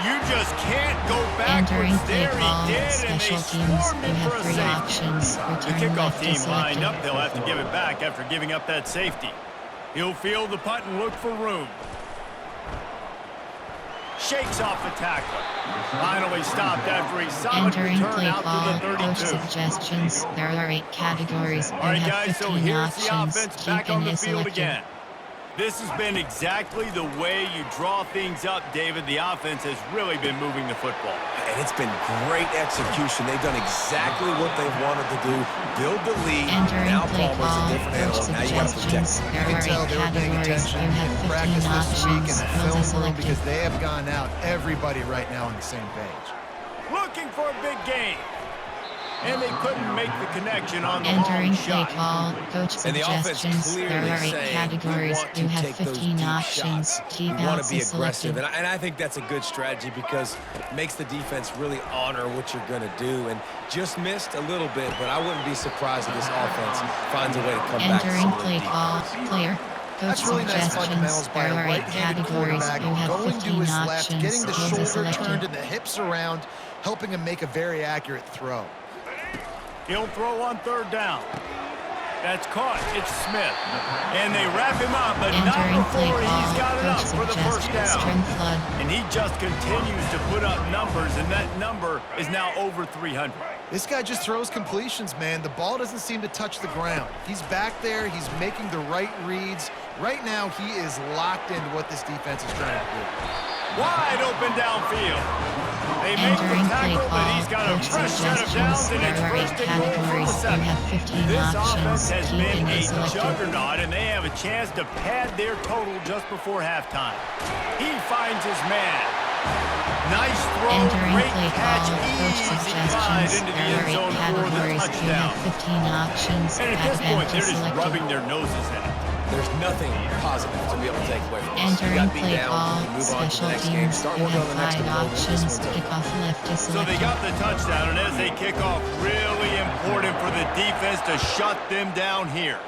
Speaker 1: You just can't go
Speaker 2: Entering
Speaker 1: backwards.
Speaker 2: play
Speaker 1: There
Speaker 2: call,
Speaker 1: he did, and they
Speaker 2: special teams.
Speaker 1: swarmed
Speaker 2: You
Speaker 1: him for
Speaker 2: have
Speaker 1: a
Speaker 2: 3
Speaker 1: safety.
Speaker 2: options.
Speaker 1: The
Speaker 2: Return
Speaker 1: kickoff
Speaker 2: left
Speaker 1: team
Speaker 2: is
Speaker 1: lined
Speaker 2: selected.
Speaker 1: up. They'll have to give it back after giving up that safety. He'll field the punt and look for room. Shakes off the tackler. Finally stopped after a solid
Speaker 2: Entering
Speaker 1: return
Speaker 2: play
Speaker 1: out
Speaker 2: call,
Speaker 1: to the
Speaker 2: coach
Speaker 1: 32.
Speaker 2: suggestions. There are 8 categories. You
Speaker 1: All right,
Speaker 2: have
Speaker 1: guys, so
Speaker 2: 15
Speaker 1: here's the
Speaker 2: options.
Speaker 1: offense back on
Speaker 2: Keeping
Speaker 1: the
Speaker 2: is
Speaker 1: field
Speaker 2: selected.
Speaker 1: again. This has been exactly the way you draw things up, David. The offense has really been moving the football.
Speaker 4: And it's been great execution. They've done exactly what they've wanted to do. Build the lead.
Speaker 2: Entering
Speaker 4: Now
Speaker 2: play
Speaker 4: Palmer's
Speaker 2: call,
Speaker 4: a different
Speaker 2: coach
Speaker 4: animal. Now you got to protect
Speaker 2: suggestions.
Speaker 4: him.
Speaker 2: There
Speaker 3: You
Speaker 2: are
Speaker 3: can tell
Speaker 2: 8
Speaker 3: they were paying
Speaker 2: categories.
Speaker 3: attention
Speaker 2: You have
Speaker 3: in
Speaker 2: 15
Speaker 3: practice this week in
Speaker 2: options.
Speaker 3: the
Speaker 2: Field
Speaker 3: film
Speaker 2: is
Speaker 3: room
Speaker 2: selected.
Speaker 3: because they have gone out. Everybody right now on the same page.
Speaker 1: Looking for a big gain. and they couldn't make the connection on the long
Speaker 2: Entering play
Speaker 1: shot.
Speaker 2: call, coach
Speaker 4: And the offense
Speaker 2: suggestions.
Speaker 4: clearly
Speaker 2: There are 8
Speaker 4: saying,
Speaker 2: categories.
Speaker 4: we want to
Speaker 2: You have
Speaker 4: take those
Speaker 2: 15
Speaker 4: deep
Speaker 2: options.
Speaker 4: shots.
Speaker 2: Keep
Speaker 4: We want to be
Speaker 2: outs
Speaker 4: aggressive,
Speaker 2: selected.
Speaker 4: and I think that's a good strategy because it makes the defense really honor what you're going to do. And just missed a little bit, but I wouldn't be surprised if this offense finds a way to come back to
Speaker 2: Entering
Speaker 4: some of
Speaker 2: play
Speaker 4: the
Speaker 2: call,
Speaker 4: defense.
Speaker 2: player. Coach
Speaker 3: That's really nice fundamentals
Speaker 2: suggestions.
Speaker 3: by
Speaker 2: There
Speaker 3: a
Speaker 2: are 8
Speaker 3: right-handed
Speaker 2: categories.
Speaker 3: quarterback,
Speaker 2: You have
Speaker 3: going to
Speaker 2: 15
Speaker 3: his left,
Speaker 2: options.
Speaker 3: getting the
Speaker 2: Skills
Speaker 3: shoulder
Speaker 2: selected.
Speaker 3: turned and the hips around, helping him make a very accurate throw.
Speaker 1: He'll throw on 3rd down. That's caught. It's Smith. And they wrap him up, but not
Speaker 2: Entering play
Speaker 1: before
Speaker 2: call,
Speaker 1: he's got enough
Speaker 2: coach
Speaker 1: for the first
Speaker 2: suggestions.
Speaker 1: down.
Speaker 2: String flood.
Speaker 1: And he just continues to put up numbers, and that number is now over 300.
Speaker 3: This guy just throws completions, man. The ball doesn't seem to touch the ground. He's back there. He's making the right reads. Right now, he is locked into what this defense is trying to do.
Speaker 1: Wide open downfield. They make the
Speaker 2: Entering play
Speaker 1: tackle, but
Speaker 2: call,
Speaker 1: he's got a
Speaker 2: coach
Speaker 1: fresh set of downs,
Speaker 2: suggestions.
Speaker 1: and it's
Speaker 2: There are 8
Speaker 1: first and goal from the
Speaker 2: categories. You
Speaker 1: second.
Speaker 2: have 15
Speaker 1: This
Speaker 2: options.
Speaker 1: offense has
Speaker 2: Keep
Speaker 1: been a
Speaker 2: selected.
Speaker 1: juggernaut, and they have a chance to pad their total just before halftime. He finds his man. Nice throw,
Speaker 2: Entering
Speaker 1: great
Speaker 2: play
Speaker 1: catch,
Speaker 2: call, coach
Speaker 1: easy glide
Speaker 2: suggestions.
Speaker 1: into the
Speaker 2: There
Speaker 1: end
Speaker 2: are 8
Speaker 1: zone for the
Speaker 2: categories. You
Speaker 1: touchdown.
Speaker 2: have 15 options.
Speaker 1: And at this point, they're just
Speaker 2: selected.
Speaker 1: rubbing their noses in it.
Speaker 4: There's nothing positive to be able to take away from this. You
Speaker 2: Entering
Speaker 4: got beat
Speaker 2: play
Speaker 4: down,
Speaker 2: call,
Speaker 4: you move on to the
Speaker 2: special
Speaker 4: next game,
Speaker 2: teams.
Speaker 4: start
Speaker 2: You
Speaker 4: working on
Speaker 2: have
Speaker 4: the next
Speaker 2: 5
Speaker 4: one. This
Speaker 2: options.
Speaker 4: one's over.
Speaker 2: Kickoff left is
Speaker 1: So they
Speaker 2: selected.
Speaker 1: got the touchdown, and as they kick off, really important for the defense to shut them down here.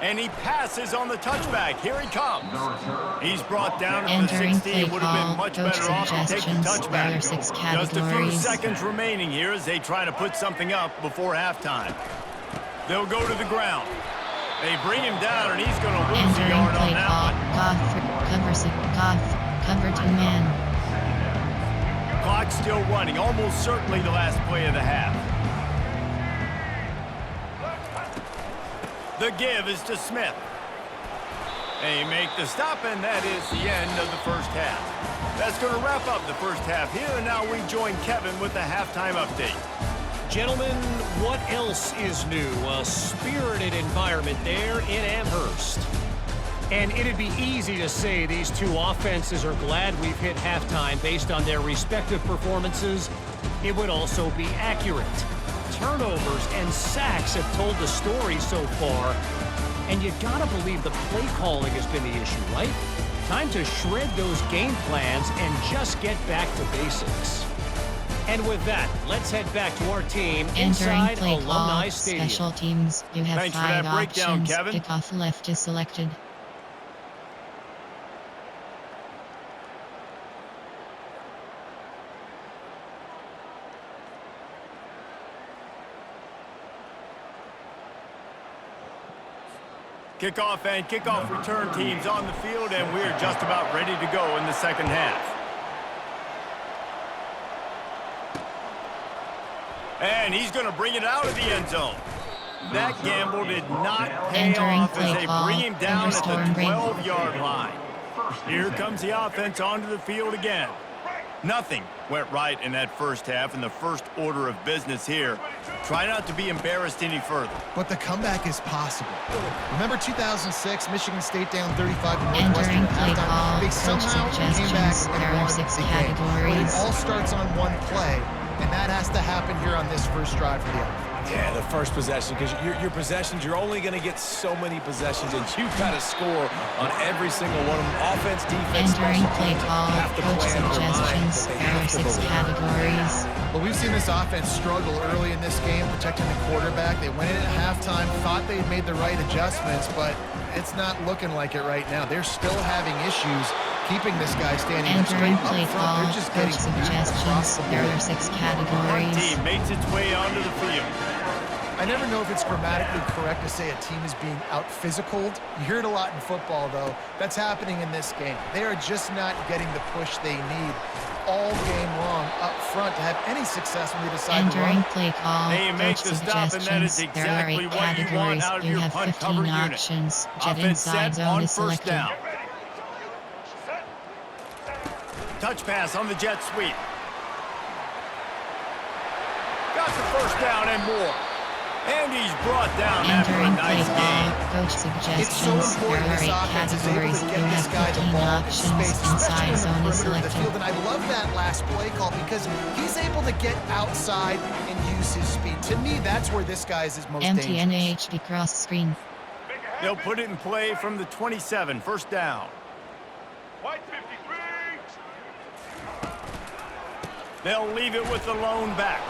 Speaker 1: And he passes on the touchback. Here he comes. He's brought down at the
Speaker 2: Entering
Speaker 1: 60.
Speaker 2: play
Speaker 1: Would have been
Speaker 2: call,
Speaker 1: much
Speaker 2: coach
Speaker 1: better off to take the
Speaker 2: suggestions. There are
Speaker 1: touchback.
Speaker 2: 6
Speaker 1: Just a few
Speaker 2: categories.
Speaker 1: seconds remaining here as they try to put something up before halftime. They'll go to the ground. They bring him down, and he's going to lose a
Speaker 2: Entering
Speaker 1: yard on
Speaker 2: play
Speaker 1: that
Speaker 2: call,
Speaker 1: one.
Speaker 2: cover 2 man.
Speaker 1: Clock still running, almost certainly the last play of the half. The give is to Smith. They make the stop, and that is the end of the first half. That's going to wrap up the first half here, and now we join Kevin with the halftime update.
Speaker 6: Gentlemen, what else is new? A spirited environment there in Amherst. And it'd be easy to say these two offenses are glad we've hit halftime based on their respective performances. It would also be accurate. Turnovers and sacks have told the story so far. And you gotta believe the play calling has been the issue, right? Time to shred those game plans and just get back to basics. And with that, let's head back to our team
Speaker 2: Entering
Speaker 6: inside
Speaker 2: play
Speaker 6: Alumni
Speaker 2: call,
Speaker 6: Stadium.
Speaker 2: special teams. You have
Speaker 1: Thanks for
Speaker 2: 5
Speaker 1: that breakdown,
Speaker 2: options.
Speaker 1: Kevin.
Speaker 2: Kickoff left is selected.
Speaker 1: Kickoff and kickoff return teams on the field, and we're just about ready to go in the second half. And he's going to bring it out of the end zone. That gamble did not pay
Speaker 2: Entering
Speaker 1: off as
Speaker 2: play
Speaker 1: they
Speaker 2: call,
Speaker 1: bring him down at the
Speaker 2: thunderstorm rain.
Speaker 1: 12-yard line. Here comes the offense onto the field again. Nothing went right in that first half, and the first order of business here. Try not to be embarrassed any further.
Speaker 3: But the comeback is possible. Remember 2006, Michigan State down 35 to Northwestern
Speaker 2: Entering
Speaker 3: at
Speaker 2: play
Speaker 3: halftime?
Speaker 2: call,
Speaker 3: They
Speaker 2: coach
Speaker 3: somehow came back
Speaker 2: suggestions.
Speaker 3: and
Speaker 2: There are
Speaker 3: won
Speaker 2: 6
Speaker 3: the game. But it
Speaker 2: categories.
Speaker 3: all starts on one play, and that has to happen here on this first drive for the offense.
Speaker 4: Yeah, the first possession, because your possessions, you're only going to get so many possessions, and you've got to score on every single one of them. Offense, defense,
Speaker 2: Entering
Speaker 4: special
Speaker 2: play
Speaker 4: teams
Speaker 2: call,
Speaker 4: have to
Speaker 2: coach
Speaker 4: play in their mind,
Speaker 2: suggestions.
Speaker 4: but they
Speaker 2: There are
Speaker 4: have to
Speaker 2: 6
Speaker 4: believe.
Speaker 2: categories.
Speaker 3: But we've seen this offense struggle early in this game, protecting the quarterback. They went in at halftime, thought they had made the right adjustments, but it's not looking like it right now. They're still having issues keeping this guy standing up straight
Speaker 2: Entering
Speaker 3: up
Speaker 2: play
Speaker 3: front.
Speaker 2: call,
Speaker 3: They're just
Speaker 2: coach
Speaker 3: getting beat across
Speaker 2: suggestions.
Speaker 3: the
Speaker 2: There
Speaker 3: board.
Speaker 2: are 6
Speaker 1: One
Speaker 2: categories.
Speaker 1: team makes its way onto the field.
Speaker 3: I never know if it's grammatically correct to say a team is being out-physicaled. You hear it a lot in football, though. That's happening in this game. They are just not getting the push they need all game long up front to have any success when they decide to
Speaker 2: Entering
Speaker 3: run.
Speaker 2: play call,
Speaker 1: They make
Speaker 2: coach
Speaker 1: the stop, and that is
Speaker 2: suggestions. There are 8
Speaker 1: exactly what you want
Speaker 2: categories.
Speaker 1: out of
Speaker 2: You
Speaker 1: your
Speaker 2: have
Speaker 1: punt
Speaker 2: 15
Speaker 1: cover unit.
Speaker 2: options. Jet
Speaker 1: Offense
Speaker 2: inside
Speaker 1: set
Speaker 2: zone
Speaker 1: on
Speaker 2: is
Speaker 1: first
Speaker 2: selected.
Speaker 1: down. Touch pass on the jet sweep. Got the first down and more. And he's brought down after a
Speaker 2: Entering play
Speaker 1: nice
Speaker 2: call,
Speaker 1: game.
Speaker 2: coach
Speaker 3: It's so
Speaker 2: suggestions. There
Speaker 3: important
Speaker 2: are
Speaker 3: this
Speaker 2: 8
Speaker 3: offense is able
Speaker 2: categories.
Speaker 3: to
Speaker 2: You
Speaker 3: get this
Speaker 2: have
Speaker 3: guy the
Speaker 2: 15
Speaker 3: ball in
Speaker 2: options.
Speaker 3: space, especially
Speaker 2: Inside
Speaker 3: in the
Speaker 2: zone is
Speaker 3: perimeter of the
Speaker 2: selected.
Speaker 3: field. And I love that last play call because he's able to get outside and use his speed. To me, that's where this guy is his most
Speaker 2: Empty
Speaker 3: dangerous.
Speaker 2: NAHD cross screen.
Speaker 1: They'll put it in play from the 27, first down.
Speaker 5: White 53.
Speaker 1: They'll leave it with the lone back.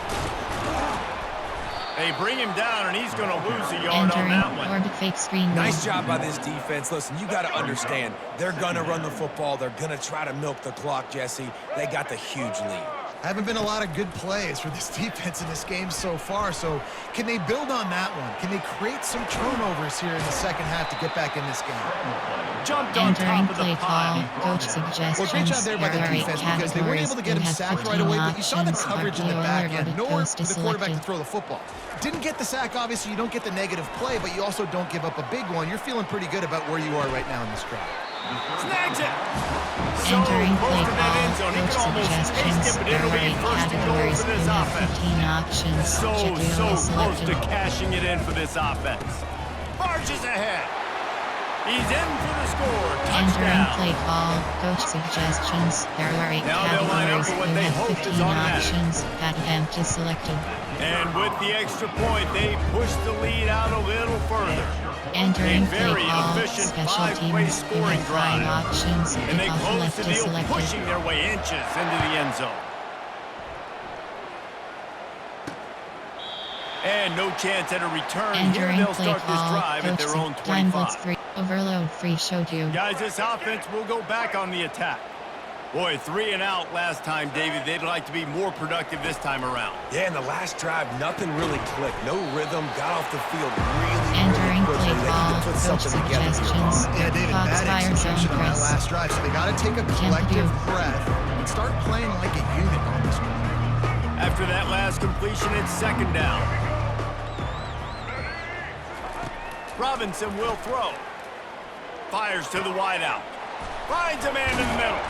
Speaker 1: They bring him down, and he's going to lose a yard on
Speaker 2: Entering
Speaker 1: that one.
Speaker 2: orbit fake screen.
Speaker 4: Nice job by this defense. Listen, you got to understand, they're going to run the football. They're going to try to milk the clock, Jesse. They got the huge lead.
Speaker 3: Haven't been a lot of good plays for this defense in this game so far, so can they build on that one? Can they create some turnovers here in the second half to get back in this game?
Speaker 1: Jumped on
Speaker 2: Entering
Speaker 1: top of the
Speaker 2: play call,
Speaker 1: pile.
Speaker 2: coach suggestions.
Speaker 3: Well, great job there by the
Speaker 2: There are 8
Speaker 3: defense because they weren't able to get him
Speaker 2: categories.
Speaker 3: sacked
Speaker 2: You
Speaker 3: right
Speaker 2: have
Speaker 3: away,
Speaker 2: 15
Speaker 3: but you saw the
Speaker 2: options.
Speaker 3: coverage in the
Speaker 2: Artillery
Speaker 3: back end,
Speaker 2: ordered
Speaker 3: nor
Speaker 2: goes
Speaker 3: for
Speaker 2: to
Speaker 3: the quarterback to
Speaker 2: selected.
Speaker 3: throw the football. Didn't get the sack, obviously. You don't get the negative play, but you also don't give up a big one. You're feeling pretty good about where you are right now in this drive.
Speaker 1: Snags it. So
Speaker 2: Entering
Speaker 1: close
Speaker 2: play
Speaker 1: to that end
Speaker 2: call,
Speaker 1: zone. He
Speaker 2: coach
Speaker 1: can almost
Speaker 2: suggestions.
Speaker 1: taste it, but
Speaker 2: There
Speaker 1: it'll
Speaker 2: are
Speaker 1: be
Speaker 2: 8
Speaker 1: first and goal
Speaker 2: categories.
Speaker 1: for
Speaker 2: You
Speaker 1: this
Speaker 2: have
Speaker 1: offense.
Speaker 2: 15 options.
Speaker 1: So
Speaker 2: Generally
Speaker 1: close
Speaker 2: selected.
Speaker 1: to cashing it in for this offense. Marches ahead. He's in for the score.
Speaker 2: Entering
Speaker 1: Touchdown.
Speaker 2: play call, coach suggestions. There are 8
Speaker 1: Now they'll line up
Speaker 2: categories.
Speaker 1: for what
Speaker 2: You
Speaker 1: they
Speaker 2: have
Speaker 1: hope is
Speaker 2: 15
Speaker 1: automatic.
Speaker 2: options. Pat empty selected.
Speaker 1: And with the extra point, they push the lead out a little further.
Speaker 2: Entering
Speaker 1: A very
Speaker 2: play call,
Speaker 1: efficient
Speaker 2: special
Speaker 1: five-play
Speaker 2: teams. You
Speaker 1: scoring
Speaker 2: have 5
Speaker 1: drive.
Speaker 2: options.
Speaker 1: And they
Speaker 2: Kickoff
Speaker 1: close
Speaker 2: left
Speaker 1: the
Speaker 2: is
Speaker 1: deal,
Speaker 2: selected.
Speaker 1: pushing their way inches into the end zone. And no chance at a return. Here
Speaker 2: Entering
Speaker 1: they'll
Speaker 2: play
Speaker 1: start this
Speaker 2: call,
Speaker 1: drive at
Speaker 2: coach
Speaker 1: their own
Speaker 2: time blitz
Speaker 1: 25.
Speaker 2: free. Overload free show to.
Speaker 1: Guys, this offense will go back on the attack. Boy, 3 and out last time, David. They'd like to be more productive this time around.
Speaker 4: Yeah, in the last drive, nothing really clicked. No rhythm, got off the field really
Speaker 2: Entering
Speaker 4: quickly.
Speaker 2: play
Speaker 4: They need
Speaker 2: call,
Speaker 4: to put
Speaker 2: coach
Speaker 4: something together here.
Speaker 2: suggestions.
Speaker 3: Yeah, David,
Speaker 2: Fox
Speaker 3: bad
Speaker 2: fire zone
Speaker 3: execution on that
Speaker 2: press.
Speaker 3: last drive, so they got to take a collective breath and start playing like a unit on this one.
Speaker 1: After that last completion, it's second down. Robinson will throw. Fires to the wideout. Finds a man in the middle.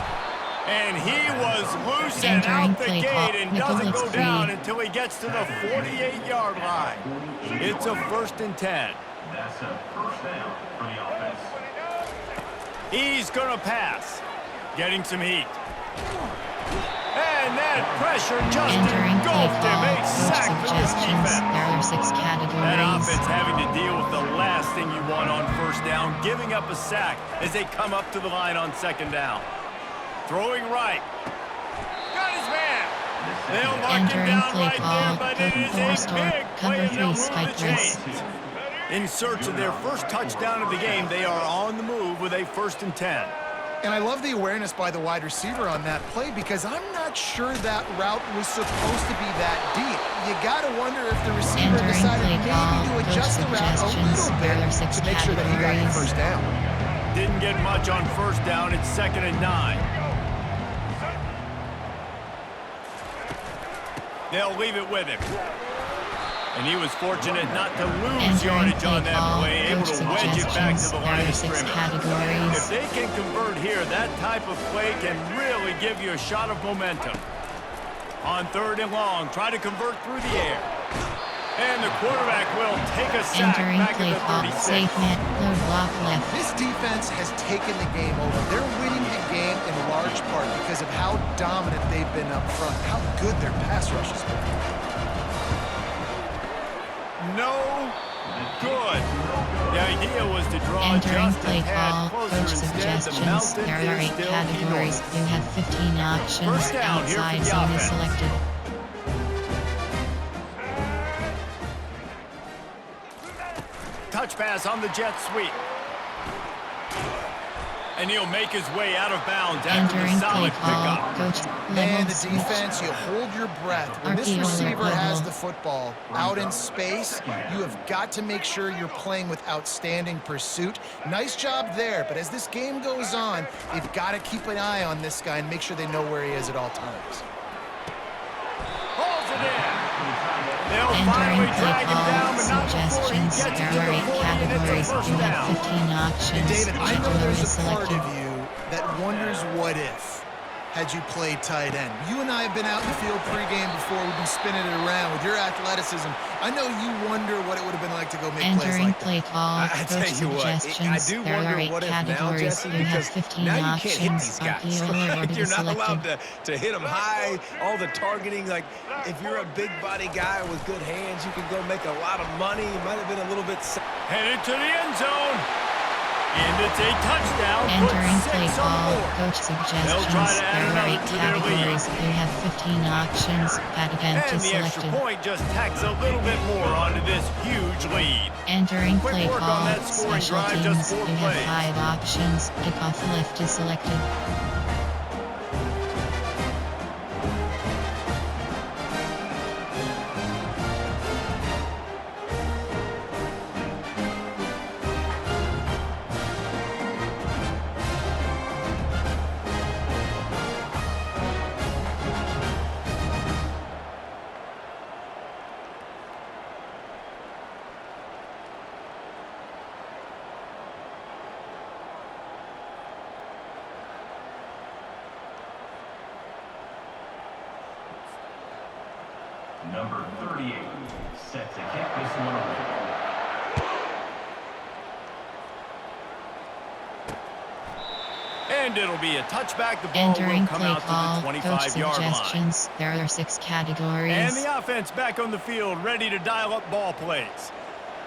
Speaker 1: And he was loose and
Speaker 2: Entering
Speaker 1: out the
Speaker 2: play
Speaker 1: gate
Speaker 2: call,
Speaker 1: and
Speaker 2: nickel
Speaker 1: doesn't
Speaker 2: blitz
Speaker 1: go
Speaker 2: free.
Speaker 1: down until he gets to the 48-yard line. It's a 1st and 10.
Speaker 5: That's a first down for the offense.
Speaker 1: He's going to pass. Getting some heat. And that pressure just
Speaker 2: Entering play
Speaker 1: engulfed him.
Speaker 2: call,
Speaker 1: A
Speaker 2: coach
Speaker 1: sack for this
Speaker 2: suggestions.
Speaker 1: defense.
Speaker 2: There are 6
Speaker 1: That
Speaker 2: categories.
Speaker 1: offense having to deal with the last thing you want on first down, giving up a sack as they come up to the line on second down. Throwing right. Got his man. They'll mark him
Speaker 2: Entering
Speaker 1: down
Speaker 2: play
Speaker 1: right
Speaker 2: call,
Speaker 1: there, but it
Speaker 2: code
Speaker 1: is
Speaker 2: 4
Speaker 1: a
Speaker 2: store,
Speaker 1: big play
Speaker 2: cover
Speaker 1: and
Speaker 2: 3
Speaker 1: they'll move
Speaker 2: spike
Speaker 1: the
Speaker 2: press.
Speaker 1: chains. In search of their first touchdown of the game, they are on the move with a 1st and 10.
Speaker 3: And I love the awareness by the wide receiver on that play because I'm not sure that route was supposed to be that deep. You got to wonder if the receiver
Speaker 2: Entering
Speaker 3: decided
Speaker 2: play
Speaker 3: maybe
Speaker 2: call,
Speaker 3: to
Speaker 2: coach
Speaker 3: adjust the route a
Speaker 2: suggestions.
Speaker 3: little
Speaker 2: There are
Speaker 3: bit
Speaker 2: 6
Speaker 3: to make sure that he got the
Speaker 2: categories.
Speaker 3: first down.
Speaker 1: Didn't get much on first down. It's 2nd and 9. They'll leave it with him. And he was fortunate not to lose
Speaker 2: Entering
Speaker 1: yardage on
Speaker 2: play
Speaker 1: that
Speaker 2: call,
Speaker 1: play, able
Speaker 2: coach
Speaker 1: to wedge it back to
Speaker 2: suggestions.
Speaker 1: the
Speaker 2: There
Speaker 1: line
Speaker 2: are
Speaker 1: of
Speaker 2: 6
Speaker 1: scrimmage. If
Speaker 2: categories.
Speaker 1: they can convert here, that type of play can really give you a shot of momentum. On 3rd and long, try to convert through the air. And the quarterback will take a sack
Speaker 2: Entering
Speaker 1: back
Speaker 2: play
Speaker 1: at the
Speaker 2: call,
Speaker 1: 36.
Speaker 2: safe man, low block left.
Speaker 3: This defense has taken the game over. They're winning the game in large part because of how dominant they've been up front, how good their pass rush has been.
Speaker 1: No good. The idea was to draw
Speaker 2: Entering
Speaker 1: just a
Speaker 2: play
Speaker 1: tad
Speaker 2: call,
Speaker 1: closer.
Speaker 2: coach
Speaker 1: Instead, the
Speaker 2: suggestions.
Speaker 1: mountain
Speaker 2: There are
Speaker 1: is
Speaker 2: 8
Speaker 1: still
Speaker 2: categories.
Speaker 1: enormous.
Speaker 2: You have 15 options.
Speaker 1: First down here for
Speaker 2: Outside
Speaker 1: the
Speaker 2: zone is
Speaker 1: offense.
Speaker 2: selected.
Speaker 1: Touch pass on the jet sweep. And he'll make his way out of bounds after the
Speaker 2: Entering play
Speaker 1: solid
Speaker 2: call,
Speaker 1: pickup.
Speaker 2: coach
Speaker 3: Man,
Speaker 2: level
Speaker 3: the
Speaker 2: switch.
Speaker 3: defense, you hold your breath. When this
Speaker 2: RPO
Speaker 3: receiver
Speaker 2: level.
Speaker 3: has the football out in space, you have got to make sure you're playing with outstanding pursuit. Nice job there, but as this game goes on, they've got to keep an eye on this guy and make sure they know where he is at all times.
Speaker 1: Pulls it in. They'll
Speaker 2: Entering
Speaker 1: finally
Speaker 2: play
Speaker 1: drag him down,
Speaker 2: call,
Speaker 1: but not before he
Speaker 2: suggestions.
Speaker 1: gets
Speaker 2: There
Speaker 1: into
Speaker 2: are
Speaker 1: the
Speaker 2: 8
Speaker 1: 40 and it's a
Speaker 2: categories.
Speaker 1: first
Speaker 2: You have
Speaker 1: down.
Speaker 2: 15 options.
Speaker 3: And David, I know
Speaker 2: Generally
Speaker 3: there's a
Speaker 2: selected.
Speaker 3: part of you that wonders what if. had you played tight end. You and I have been out in the field pregame before. We've been spinning it around with your athleticism. I know you wonder what it would have been like to go make plays
Speaker 2: Entering
Speaker 3: like
Speaker 2: play
Speaker 3: that.
Speaker 2: call,
Speaker 4: I tell
Speaker 2: coach
Speaker 4: you what, I
Speaker 2: suggestions.
Speaker 4: do
Speaker 2: There
Speaker 4: wonder
Speaker 2: are 8
Speaker 4: what if now,
Speaker 2: categories.
Speaker 4: Jesse,
Speaker 2: You have
Speaker 4: because
Speaker 2: 15
Speaker 4: now you can't hit these
Speaker 2: options.
Speaker 4: guys.
Speaker 2: Appeal or to be
Speaker 4: You're not allowed
Speaker 2: selected.
Speaker 4: to hit them high, all the targeting. Like, if you're a big body guy with good hands, you can go make a lot of money. You might have been a little bit...
Speaker 1: Headed to the end zone. And it's a touchdown.
Speaker 2: Entering
Speaker 1: Put
Speaker 2: play
Speaker 1: 6 on the
Speaker 2: call,
Speaker 1: board.
Speaker 2: coach suggestions.
Speaker 1: They'll try to add
Speaker 2: There are 8
Speaker 1: another to their lead.
Speaker 2: categories. You have 15 options. Added empty
Speaker 1: And the extra
Speaker 2: selected.
Speaker 1: point just tacks a little bit more onto this huge lead.
Speaker 2: Entering
Speaker 1: Quick
Speaker 2: play
Speaker 1: work on
Speaker 2: call,
Speaker 1: that scoring
Speaker 2: special
Speaker 1: drive,
Speaker 2: teams.
Speaker 1: just 4
Speaker 2: You have
Speaker 1: plays.
Speaker 2: 5 options. Kickoff left is selected.
Speaker 5: Number 38, set to kick this one away.
Speaker 1: And it'll be a touchback. The ball
Speaker 2: Entering
Speaker 1: will come
Speaker 2: play
Speaker 1: out
Speaker 2: call,
Speaker 1: to the
Speaker 2: coach
Speaker 1: 25-yard line.
Speaker 2: suggestions. There are 6 categories.
Speaker 1: And the offense back on the field, ready to dial up ball plays.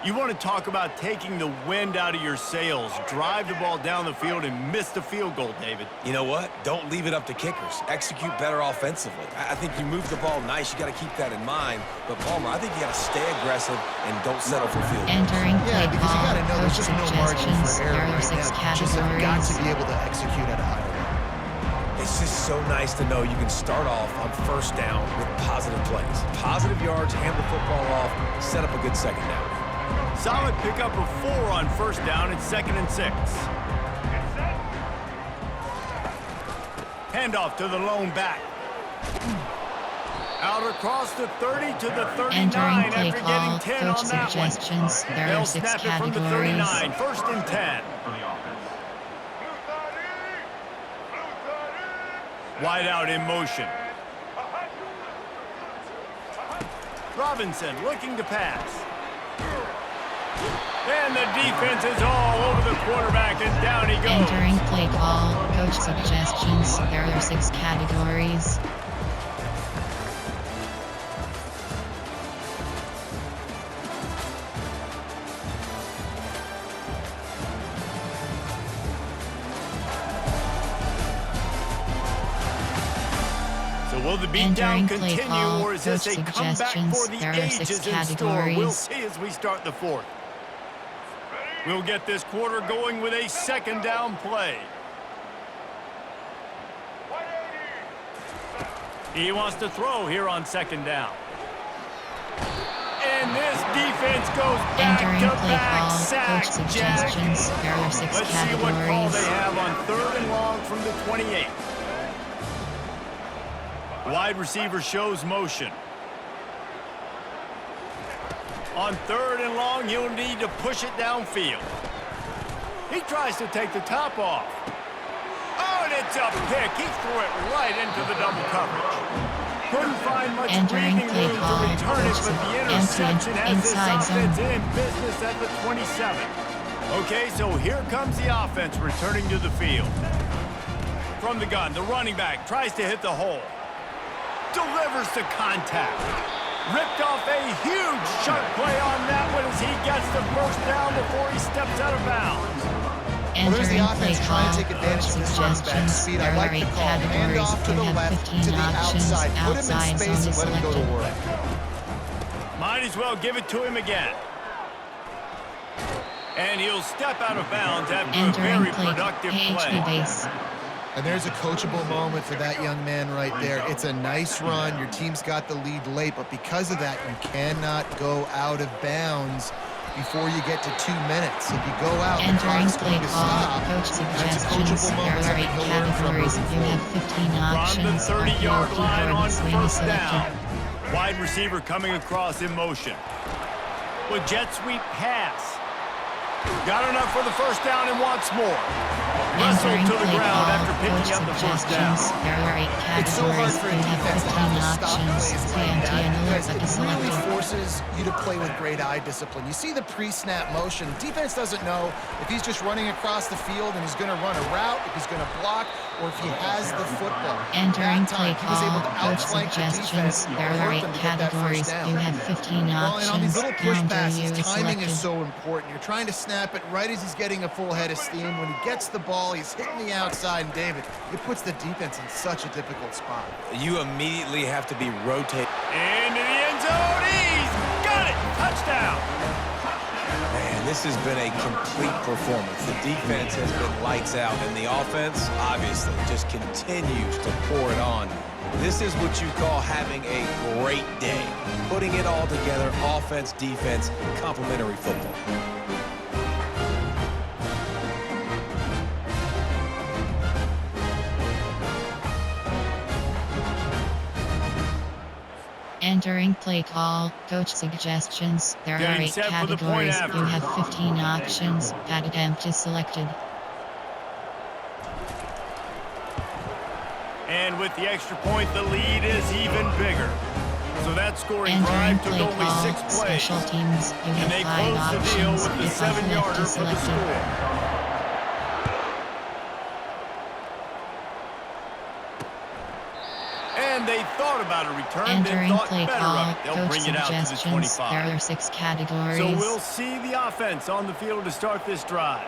Speaker 1: You want to talk about taking the wind out of your sails. Drive the ball down the field and miss the field goal, David.
Speaker 4: You know what? Don't leave it up to kickers. Execute better offensively. I think you move the ball nice. You got to keep that in mind. But, Palmer, I think you got to stay aggressive and don't settle for field goals.
Speaker 2: Entering
Speaker 3: Yeah,
Speaker 2: play
Speaker 3: because you
Speaker 2: call,
Speaker 3: got to know there's
Speaker 2: coach
Speaker 3: just no margin
Speaker 2: suggestions.
Speaker 3: for error
Speaker 2: There are
Speaker 3: right
Speaker 2: 6
Speaker 3: now. You just have got to
Speaker 2: categories.
Speaker 3: be able to execute at a higher level.
Speaker 4: It's just so nice to know you can start off on first down with positive plays. Positive yards, hand the football off, set up a good second down.
Speaker 1: Solid pickup of 4 on first down. It's 2nd and 6. Handoff to the lone back. Out across the 30 to the 39
Speaker 2: Entering play
Speaker 1: after
Speaker 2: call,
Speaker 1: getting 10
Speaker 2: coach
Speaker 1: on that one.
Speaker 2: suggestions. There
Speaker 1: They'll
Speaker 2: are 6
Speaker 1: snap it from the
Speaker 2: categories.
Speaker 1: 39. 1st and 10.
Speaker 5: For the offense.
Speaker 1: Wide out in motion. Robinson looking to pass. And the defense is all over the quarterback, and down he goes.
Speaker 2: Entering play call, coach suggestions. There are 6 categories.
Speaker 1: So will the beatdown
Speaker 2: Entering play
Speaker 1: continue,
Speaker 2: call,
Speaker 1: or is this
Speaker 2: coach
Speaker 1: a comeback
Speaker 2: suggestions.
Speaker 1: for the
Speaker 2: There are 6
Speaker 1: ages in store? We'll
Speaker 2: categories.
Speaker 1: see as we start the 4th. We'll get this quarter going with a 2nd down play. He wants to throw here on 2nd down. And this defense goes
Speaker 2: Entering play
Speaker 1: back-to-back
Speaker 2: call,
Speaker 1: sack,
Speaker 2: coach
Speaker 1: Jack.
Speaker 2: suggestions. There are 6
Speaker 1: Let's see what call they
Speaker 2: categories.
Speaker 1: have on 3rd and long from the 28. Wide receiver shows motion. On 3rd and long, he'll need to push it downfield. He tries to take the top off. Oh, and it's a pick. He threw it right into the double coverage. Couldn't find much
Speaker 2: Entering
Speaker 1: breathing
Speaker 2: play
Speaker 1: room
Speaker 2: call,
Speaker 1: to return it,
Speaker 2: coach
Speaker 1: but the
Speaker 2: empty
Speaker 1: interception has this
Speaker 2: inside zone.
Speaker 1: offense in business at the 27. Okay, so here comes the offense returning to the field. From the gun, the running back tries to hit the hole. Delivers to contact. Ripped off a huge sharp play on that one as he gets the 1st down before he steps out of bounds.
Speaker 3: Where's the
Speaker 2: Entering play
Speaker 3: offense
Speaker 2: call,
Speaker 3: trying to take advantage
Speaker 2: coach
Speaker 3: of this running back
Speaker 2: suggestions.
Speaker 3: speed?
Speaker 2: There
Speaker 3: I
Speaker 2: are
Speaker 3: like
Speaker 2: 8
Speaker 3: the call. Hand
Speaker 2: categories.
Speaker 3: off to
Speaker 2: You
Speaker 3: the
Speaker 2: have
Speaker 3: left,
Speaker 2: 15
Speaker 3: to the
Speaker 2: options.
Speaker 3: outside. Put him in
Speaker 2: Outside
Speaker 3: space
Speaker 2: zone
Speaker 3: and
Speaker 2: is
Speaker 3: let him go to
Speaker 2: selected.
Speaker 3: work.
Speaker 1: Might as well give it to him again. And he'll step out of bounds after a
Speaker 2: Entering
Speaker 1: very
Speaker 2: play
Speaker 1: productive
Speaker 2: PHP
Speaker 1: play.
Speaker 2: base.
Speaker 3: And there's a coachable moment for that young man right there. It's a nice run. Your team's got the lead late, but because of that, you cannot go out of bounds before you get to 2 minutes. If you go out, the
Speaker 2: Entering
Speaker 3: clock's
Speaker 2: play
Speaker 3: going to
Speaker 2: call,
Speaker 3: stop.
Speaker 2: coach
Speaker 3: That's a
Speaker 2: suggestions.
Speaker 3: coachable
Speaker 2: There
Speaker 3: moment
Speaker 2: are
Speaker 3: that
Speaker 2: 8
Speaker 3: he'll learn from
Speaker 2: categories.
Speaker 3: moving
Speaker 2: You have
Speaker 3: forward.
Speaker 2: 15
Speaker 1: From the
Speaker 2: options.
Speaker 1: 30-yard line on
Speaker 2: Keyboard
Speaker 1: 1st
Speaker 2: selected.
Speaker 1: down. Wide receiver coming across in motion. With jet sweep pass. Got enough for the first down and wants more. Wrestled to the ground after picking up the first down.
Speaker 2: There are 8
Speaker 3: It's so hard
Speaker 2: categories.
Speaker 3: for a
Speaker 2: You have
Speaker 3: defense to
Speaker 2: 15
Speaker 3: have to stop
Speaker 2: options.
Speaker 3: plays like
Speaker 2: TNT
Speaker 3: that
Speaker 2: and
Speaker 3: because
Speaker 2: alert
Speaker 3: it
Speaker 2: is
Speaker 3: really
Speaker 2: selected.
Speaker 3: forces you to play with great eye discipline. You see the pre-snap motion. Defense doesn't know if he's just running across the field and he's going to run a route, if he's going to block, or if he has the football.
Speaker 2: Entering
Speaker 3: That
Speaker 2: play
Speaker 3: time, he was able
Speaker 2: call,
Speaker 3: to
Speaker 2: coach
Speaker 3: outflank the
Speaker 2: suggestions.
Speaker 3: defense and
Speaker 2: There are
Speaker 3: hurt
Speaker 2: 8
Speaker 3: them to get that first
Speaker 2: categories.
Speaker 3: down.
Speaker 2: You have 15
Speaker 3: Well, and on these
Speaker 2: options.
Speaker 3: little push
Speaker 2: Counter
Speaker 3: passes,
Speaker 2: you is
Speaker 3: timing is
Speaker 2: selected.
Speaker 3: so important. You're trying to snap it right as he's getting a full head of steam. When he gets the ball, he's hitting the outside, and David, it puts the defense in such a difficult spot.
Speaker 4: You immediately have to be rotating.
Speaker 1: Into the end zone. He's got it. Touchdown.
Speaker 4: Man, this has been a complete performance. The defense has been lights out, and the offense, obviously, just continues to pour it on. This is what you call having a great day. Putting it all together, offense, defense, complementary football.
Speaker 2: Entering play call, coach suggestions. There are
Speaker 1: Getting
Speaker 2: 8
Speaker 1: set for the point
Speaker 2: categories.
Speaker 1: after.
Speaker 2: You have 15 options. Pad attempt is selected.
Speaker 1: And with the extra point, the lead is even bigger. So that scoring
Speaker 2: Entering
Speaker 1: drive took
Speaker 2: play
Speaker 1: only
Speaker 2: call,
Speaker 1: 6 plays.
Speaker 2: special teams. You
Speaker 1: And
Speaker 2: have
Speaker 1: they
Speaker 2: 5
Speaker 1: closed the deal
Speaker 2: options.
Speaker 1: with the
Speaker 2: If off
Speaker 1: 7-yarder
Speaker 2: left is
Speaker 1: for the
Speaker 2: selected.
Speaker 1: score. And they thought about a return, then
Speaker 2: Entering
Speaker 1: thought
Speaker 2: play
Speaker 1: better
Speaker 2: call,
Speaker 1: of it. They'll
Speaker 2: coach
Speaker 1: bring it out to the
Speaker 2: suggestions.
Speaker 1: 25.
Speaker 2: There are 6 categories.
Speaker 1: So we'll see the offense on the field to start this drive.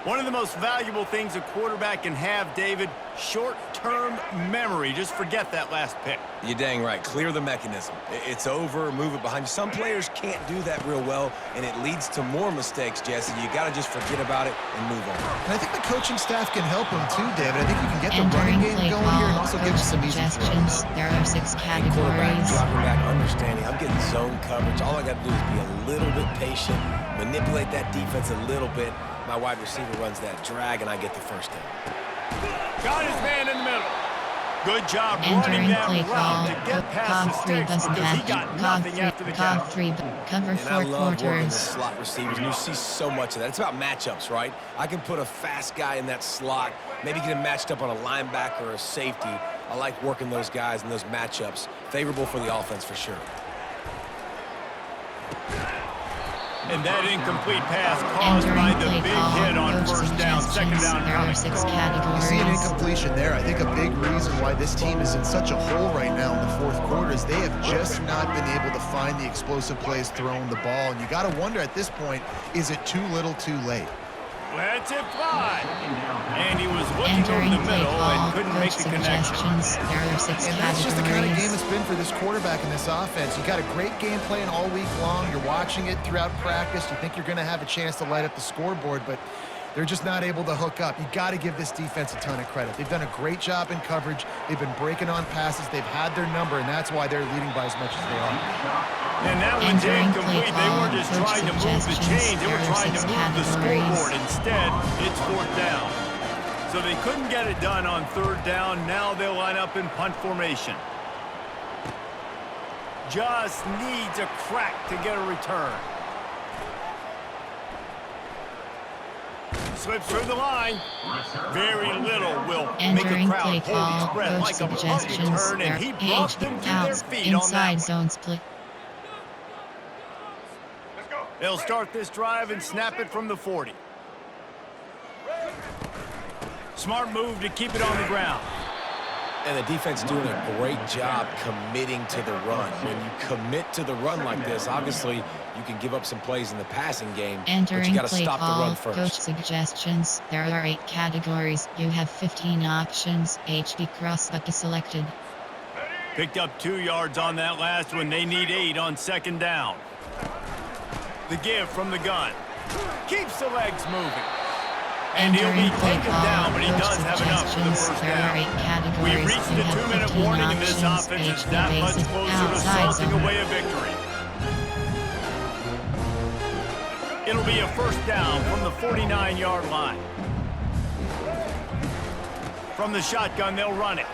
Speaker 1: One of the most valuable things a quarterback can have, David, short-term memory. Just forget that last pick.
Speaker 4: You're dang right. Clear the mechanism. It's over, move it behind you. Some players can't do that real well, and it leads to more mistakes, Jesse. You got to just forget about it and move on.
Speaker 3: And I think the coaching staff can help him too, David. I think you can get the
Speaker 2: Entering
Speaker 3: running game
Speaker 2: play
Speaker 3: going
Speaker 2: call,
Speaker 3: here and also give him
Speaker 2: coach
Speaker 3: some easy
Speaker 2: suggestions.
Speaker 3: throws.
Speaker 2: There are 6
Speaker 4: Quarterback,
Speaker 2: categories.
Speaker 4: dropping back, understanding. I'm getting zone coverage. All I got to do is be a little bit patient, manipulate that defense a little bit. My wide receiver runs that drag, and I get the first down.
Speaker 1: Got his man in the middle. Good job
Speaker 2: Entering
Speaker 1: running that
Speaker 2: play
Speaker 1: route
Speaker 2: call,
Speaker 1: to get past the
Speaker 2: cog 3
Speaker 1: sticks
Speaker 2: doesn't
Speaker 1: because he
Speaker 2: have
Speaker 1: got nothing after the
Speaker 2: cog
Speaker 1: count.
Speaker 2: 3 cover
Speaker 4: And
Speaker 2: 4
Speaker 4: I love working with
Speaker 2: quarters.
Speaker 4: slot receivers, and you see so much of that. It's about matchups, right? I can put a fast guy in that slot, maybe get him matched up on a linebacker or a safety. I like working those guys in those matchups. Favorable for the offense for sure.
Speaker 1: And that incomplete pass caused by
Speaker 2: Entering
Speaker 1: the
Speaker 2: play
Speaker 1: big
Speaker 2: call,
Speaker 1: hit on
Speaker 2: coach
Speaker 1: first down, second
Speaker 2: suggestions.
Speaker 1: down
Speaker 2: There are
Speaker 1: coming.
Speaker 2: 6
Speaker 3: You see an
Speaker 2: categories.
Speaker 3: incompletion there. I think a big reason why this team is in such a hole right now in the fourth quarter is they have just not been able to find the explosive plays throwing the ball. And you got to wonder at this point, is it too little too late?
Speaker 1: Lets it fly. And he was looking over
Speaker 2: Entering
Speaker 1: the
Speaker 2: play
Speaker 1: middle
Speaker 2: call,
Speaker 1: and couldn't make
Speaker 2: coach
Speaker 1: the connection.
Speaker 2: suggestions. There are 6
Speaker 3: And that's just the kind of game
Speaker 2: categories.
Speaker 3: it's been for this quarterback in this offense. You got a great game plan all week long. You're watching it throughout practice. You think you're going to have a chance to light up the scoreboard, but they're just not able to hook up. You got to give this defense a ton of credit. They've done a great job in coverage. They've been breaking on passes. They've had their number, and that's why they're leading by as much as they are.
Speaker 1: And that one's
Speaker 2: Entering
Speaker 1: incomplete.
Speaker 2: play
Speaker 1: They
Speaker 2: call,
Speaker 1: weren't just
Speaker 2: coach
Speaker 1: trying to move the
Speaker 2: suggestions.
Speaker 1: chains. They
Speaker 2: There
Speaker 1: were
Speaker 2: are
Speaker 1: trying to
Speaker 2: 6
Speaker 1: move the
Speaker 2: categories.
Speaker 1: scoreboard. Instead, it's fourth down. So they couldn't get it done on third down. Now they'll line up in punt formation. Just needs a crack to get a return. Slips through the line. Very little will make a
Speaker 2: Entering
Speaker 1: crowd
Speaker 2: play
Speaker 1: hold
Speaker 2: call,
Speaker 1: its breath
Speaker 2: coach
Speaker 1: like a puppy
Speaker 2: suggestions.
Speaker 1: turn,
Speaker 2: There
Speaker 1: and he
Speaker 2: are
Speaker 1: brought
Speaker 2: 8
Speaker 1: them to their
Speaker 2: outs
Speaker 1: feet on that
Speaker 2: inside
Speaker 1: one.
Speaker 2: zone split.
Speaker 1: They'll start this drive and snap it from the 40. Smart move to keep it on the ground.
Speaker 4: And the defense doing a great job committing to the run. When you commit to the run like this, obviously you can give up some plays in the passing game, but you
Speaker 2: Entering
Speaker 4: got to
Speaker 2: play
Speaker 4: stop the
Speaker 2: call,
Speaker 4: run
Speaker 2: coach
Speaker 4: first.
Speaker 2: suggestions. There are 8 categories. You have 15 options. HB crossbuck is selected.
Speaker 1: Picked up 2 yards on that last one. They need 8 on second down. The give from the gun. Keeps the legs moving. And he'll be
Speaker 2: Entering play
Speaker 1: taken
Speaker 2: call,
Speaker 1: down, but he
Speaker 2: coach
Speaker 1: does have enough for the
Speaker 2: suggestions.
Speaker 1: first
Speaker 2: There are 8
Speaker 1: down.
Speaker 2: categories.
Speaker 1: We reached
Speaker 2: You
Speaker 1: the
Speaker 2: have
Speaker 1: 2-minute
Speaker 2: 15
Speaker 1: warning, and this
Speaker 2: options.
Speaker 1: offense is
Speaker 2: HB
Speaker 1: that much
Speaker 2: basic
Speaker 1: closer to
Speaker 2: outside
Speaker 1: salting
Speaker 2: zone.
Speaker 1: away a victory. It'll be a first down from the 49-yard line. From the shotgun, they'll run it.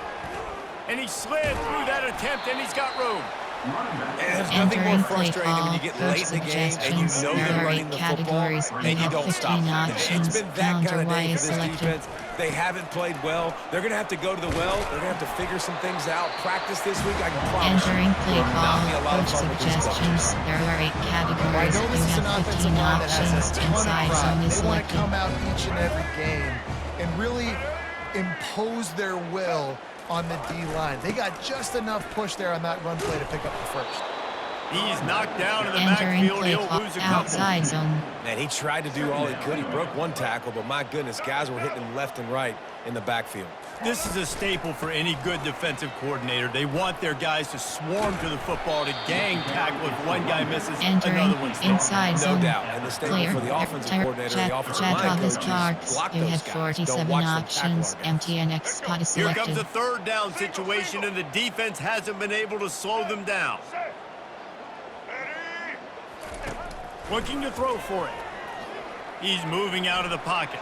Speaker 1: And he slid through that attempt, and he's got room.
Speaker 4: And there's nothing more frustrating when you get late in the game and you know they're running the football and you don't stop them. It's been that kind of day for this defense. They haven't played well. They're going to have to go to the well. They're going to have to figure some things out. Practice this week, I can promise you.
Speaker 2: Entering play
Speaker 4: will not be a lot
Speaker 2: call,
Speaker 4: of
Speaker 2: coach
Speaker 4: fun with these coaches.
Speaker 2: suggestions. There are 8
Speaker 3: I
Speaker 2: categories.
Speaker 3: know this
Speaker 2: You
Speaker 3: is an
Speaker 2: have
Speaker 3: offensive
Speaker 2: 15
Speaker 3: line that has
Speaker 2: options.
Speaker 3: a ton of
Speaker 2: Inside
Speaker 3: pride.
Speaker 2: zone is
Speaker 3: They want to
Speaker 2: selected.
Speaker 3: come out each and every game and really impose their will on the D-line. They got just enough push there on that run play to pick up the first.
Speaker 1: He's knocked down in the
Speaker 2: Entering
Speaker 1: backfield.
Speaker 2: play
Speaker 1: He'll
Speaker 2: call,
Speaker 1: lose a couple.
Speaker 2: outside zone.
Speaker 4: Man, he tried to do all he could. He broke one tackle, but my goodness, guys were hitting him left and right in the backfield.
Speaker 1: This is a staple for any good defensive coordinator. They want their guys to swarm to the football, to gang tackle. If one guy misses,
Speaker 2: Entering
Speaker 1: another one's there.
Speaker 2: inside
Speaker 4: No
Speaker 2: zone.
Speaker 4: doubt. And the statement for the offensive coordinator and the offensive line coach is block
Speaker 2: You
Speaker 4: those
Speaker 2: have
Speaker 4: guys.
Speaker 2: 47
Speaker 4: Don't watch them tackle
Speaker 2: options.
Speaker 4: our guys.
Speaker 2: Empty and X spot is
Speaker 1: Here
Speaker 2: selected.
Speaker 1: comes a third down situation, and the defense hasn't been able to slow them down. Looking to throw for it. He's moving out of the pocket.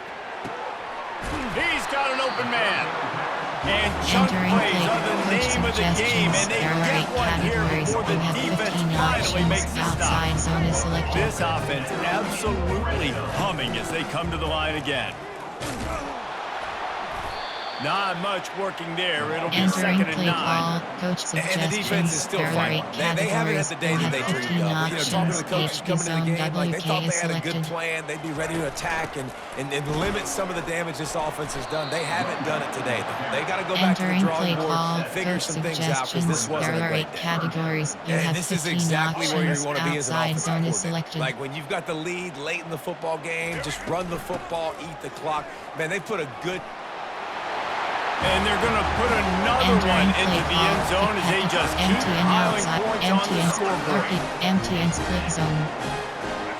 Speaker 1: He's got an open man. And chunk
Speaker 2: Entering
Speaker 1: plays
Speaker 2: play
Speaker 1: are the
Speaker 2: coach
Speaker 1: name of the game, and
Speaker 2: suggestions.
Speaker 1: they
Speaker 2: There are 8
Speaker 1: get one here
Speaker 2: categories.
Speaker 1: before the
Speaker 2: You have
Speaker 1: defense
Speaker 2: 15
Speaker 1: finally makes
Speaker 2: options.
Speaker 1: the stop.
Speaker 2: Outside zone is selected.
Speaker 1: This offense absolutely humming as they come to the line again. Not much working there. It'll be
Speaker 2: Entering
Speaker 1: 2nd and
Speaker 2: play
Speaker 1: 9.
Speaker 2: call, coach
Speaker 4: And the defense is
Speaker 2: suggestions.
Speaker 4: still
Speaker 2: There are
Speaker 4: fighting.
Speaker 2: 8
Speaker 4: They haven't had
Speaker 2: categories.
Speaker 4: the day
Speaker 2: You
Speaker 4: that they
Speaker 2: have
Speaker 4: dreamed
Speaker 2: 15
Speaker 4: of. Talking to the
Speaker 2: options.
Speaker 4: coaches
Speaker 2: HP
Speaker 4: coming into the
Speaker 2: zone
Speaker 4: game, like they
Speaker 2: WK
Speaker 4: thought
Speaker 2: is
Speaker 4: they had a good
Speaker 2: selected.
Speaker 4: plan. They'd be ready to attack and limit some of the damage this offense has done. They haven't done it today, though. They got to go back to the
Speaker 2: Entering
Speaker 4: drawing
Speaker 2: play
Speaker 4: board
Speaker 2: call,
Speaker 4: and figure
Speaker 2: coach
Speaker 4: some things out because
Speaker 2: suggestions.
Speaker 4: this wasn't
Speaker 2: There
Speaker 4: a
Speaker 2: are
Speaker 4: great
Speaker 2: 8
Speaker 4: day.
Speaker 2: categories. You
Speaker 4: And
Speaker 2: have
Speaker 4: this is
Speaker 2: 15
Speaker 4: exactly where you
Speaker 2: options.
Speaker 4: want to be as an
Speaker 2: Outside
Speaker 4: offensive
Speaker 2: zone is
Speaker 4: coordinator.
Speaker 2: selected.
Speaker 4: Like when you've got the lead late in the football game, just run the football, eat the clock. Man, they put a good...
Speaker 1: And they're going to put another
Speaker 2: Entering
Speaker 1: one
Speaker 2: play
Speaker 1: into the
Speaker 2: call,
Speaker 1: end zone as they just keep
Speaker 2: empty and
Speaker 1: piling
Speaker 2: outside,
Speaker 1: points on
Speaker 2: empty
Speaker 1: the
Speaker 2: and
Speaker 1: scoreboard.
Speaker 2: empty and split zone.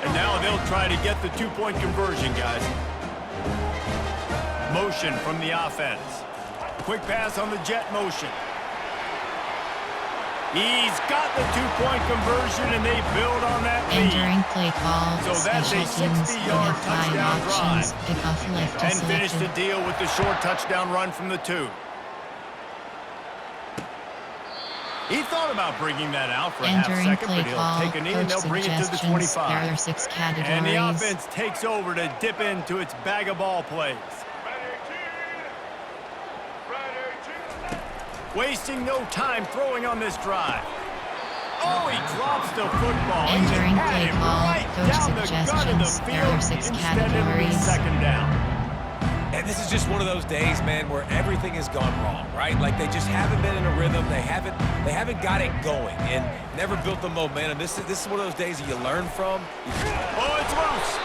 Speaker 1: And now they'll try to get the 2-point conversion, guys. Motion from the offense. Quick pass on the jet motion. He's got the 2-point conversion, and they build on that lead.
Speaker 2: Entering play call,
Speaker 1: So that's a
Speaker 2: special teams. You
Speaker 1: 60-yard
Speaker 2: have 5
Speaker 1: touchdown
Speaker 2: options.
Speaker 1: drive.
Speaker 2: Pick off left
Speaker 1: And
Speaker 2: is
Speaker 1: finish the
Speaker 2: selected.
Speaker 1: deal with the short touchdown run from the 2. He thought about bringing that out for a half
Speaker 2: Entering
Speaker 1: second,
Speaker 2: play
Speaker 1: but he'll
Speaker 2: call,
Speaker 1: take a knee and
Speaker 2: coach
Speaker 1: they'll bring it to the
Speaker 2: suggestions.
Speaker 1: 25.
Speaker 2: There are 6 categories.
Speaker 1: And the offense takes over to dip into its bag of ball plays. Wasting no time throwing on this drive. Oh, he drops the football. He
Speaker 2: Entering
Speaker 1: had
Speaker 2: play
Speaker 1: him
Speaker 2: call,
Speaker 1: right
Speaker 2: coach
Speaker 1: down the gut of the
Speaker 2: suggestions.
Speaker 1: field.
Speaker 2: There are 6
Speaker 1: Instead, it'll be
Speaker 2: categories.
Speaker 1: 2nd down.
Speaker 4: And this is just one of those days, man, where everything has gone wrong, right? Like they just haven't been in a rhythm. They haven't got it going and never built the momentum. This is one of those days that you learn from.
Speaker 1: Oh, it's loose.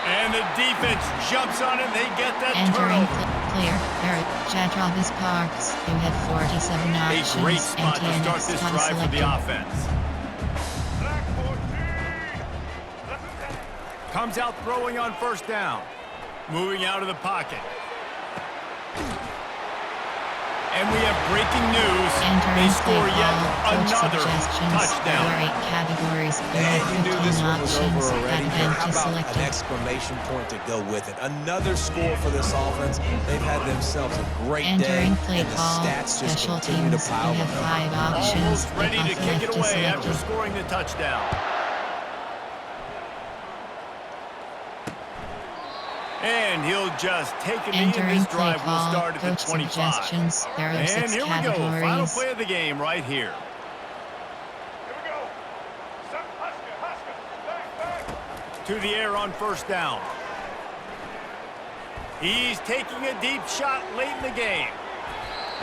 Speaker 1: And the defense jumps on it. They get that
Speaker 2: Entering
Speaker 1: turnover.
Speaker 2: clear. There are Chad Travis Parks. You have 47
Speaker 1: A
Speaker 2: options.
Speaker 1: great spot
Speaker 2: Empty
Speaker 1: to
Speaker 2: and
Speaker 1: start
Speaker 2: X
Speaker 1: this
Speaker 2: spot is
Speaker 1: drive for the
Speaker 2: selected.
Speaker 1: offense. Comes out throwing on 1st down. Moving out of the pocket. And we have breaking news. They
Speaker 2: Entering
Speaker 1: score
Speaker 2: play
Speaker 1: yet
Speaker 2: call, coach
Speaker 1: another
Speaker 2: suggestions. There
Speaker 1: touchdown.
Speaker 2: are 8 categories. You
Speaker 4: And
Speaker 2: have
Speaker 4: you knew
Speaker 2: 15
Speaker 4: this one was over
Speaker 2: options.
Speaker 4: already.
Speaker 2: That
Speaker 4: Here,
Speaker 2: event
Speaker 4: how
Speaker 2: is
Speaker 4: about
Speaker 2: selected.
Speaker 4: an exclamation point to go with it? Another score for this offense. They've had themselves a great day,
Speaker 2: Entering play
Speaker 4: and the
Speaker 2: call,
Speaker 4: stats just
Speaker 2: special
Speaker 4: continue to
Speaker 2: teams.
Speaker 4: pile
Speaker 2: You have
Speaker 4: up.
Speaker 2: 5 options.
Speaker 1: Almost ready
Speaker 2: Pick
Speaker 1: to
Speaker 2: off
Speaker 1: kick
Speaker 2: left
Speaker 1: it
Speaker 2: is
Speaker 1: away after
Speaker 2: selected.
Speaker 1: scoring the touchdown. And he'll just take a knee, and
Speaker 2: Entering
Speaker 1: this
Speaker 2: play
Speaker 1: drive will
Speaker 2: call,
Speaker 1: start at the
Speaker 2: coach
Speaker 1: 25.
Speaker 2: suggestions. There are
Speaker 1: And
Speaker 2: 6
Speaker 1: here we go, final
Speaker 2: categories.
Speaker 1: play of the game right here. To the air on 1st down. He's taking a deep shot late in the game.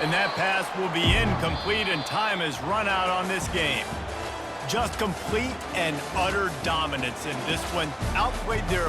Speaker 1: And that pass will be incomplete, and time has run out on this game. Just complete and utter dominance in this one. Outplayed their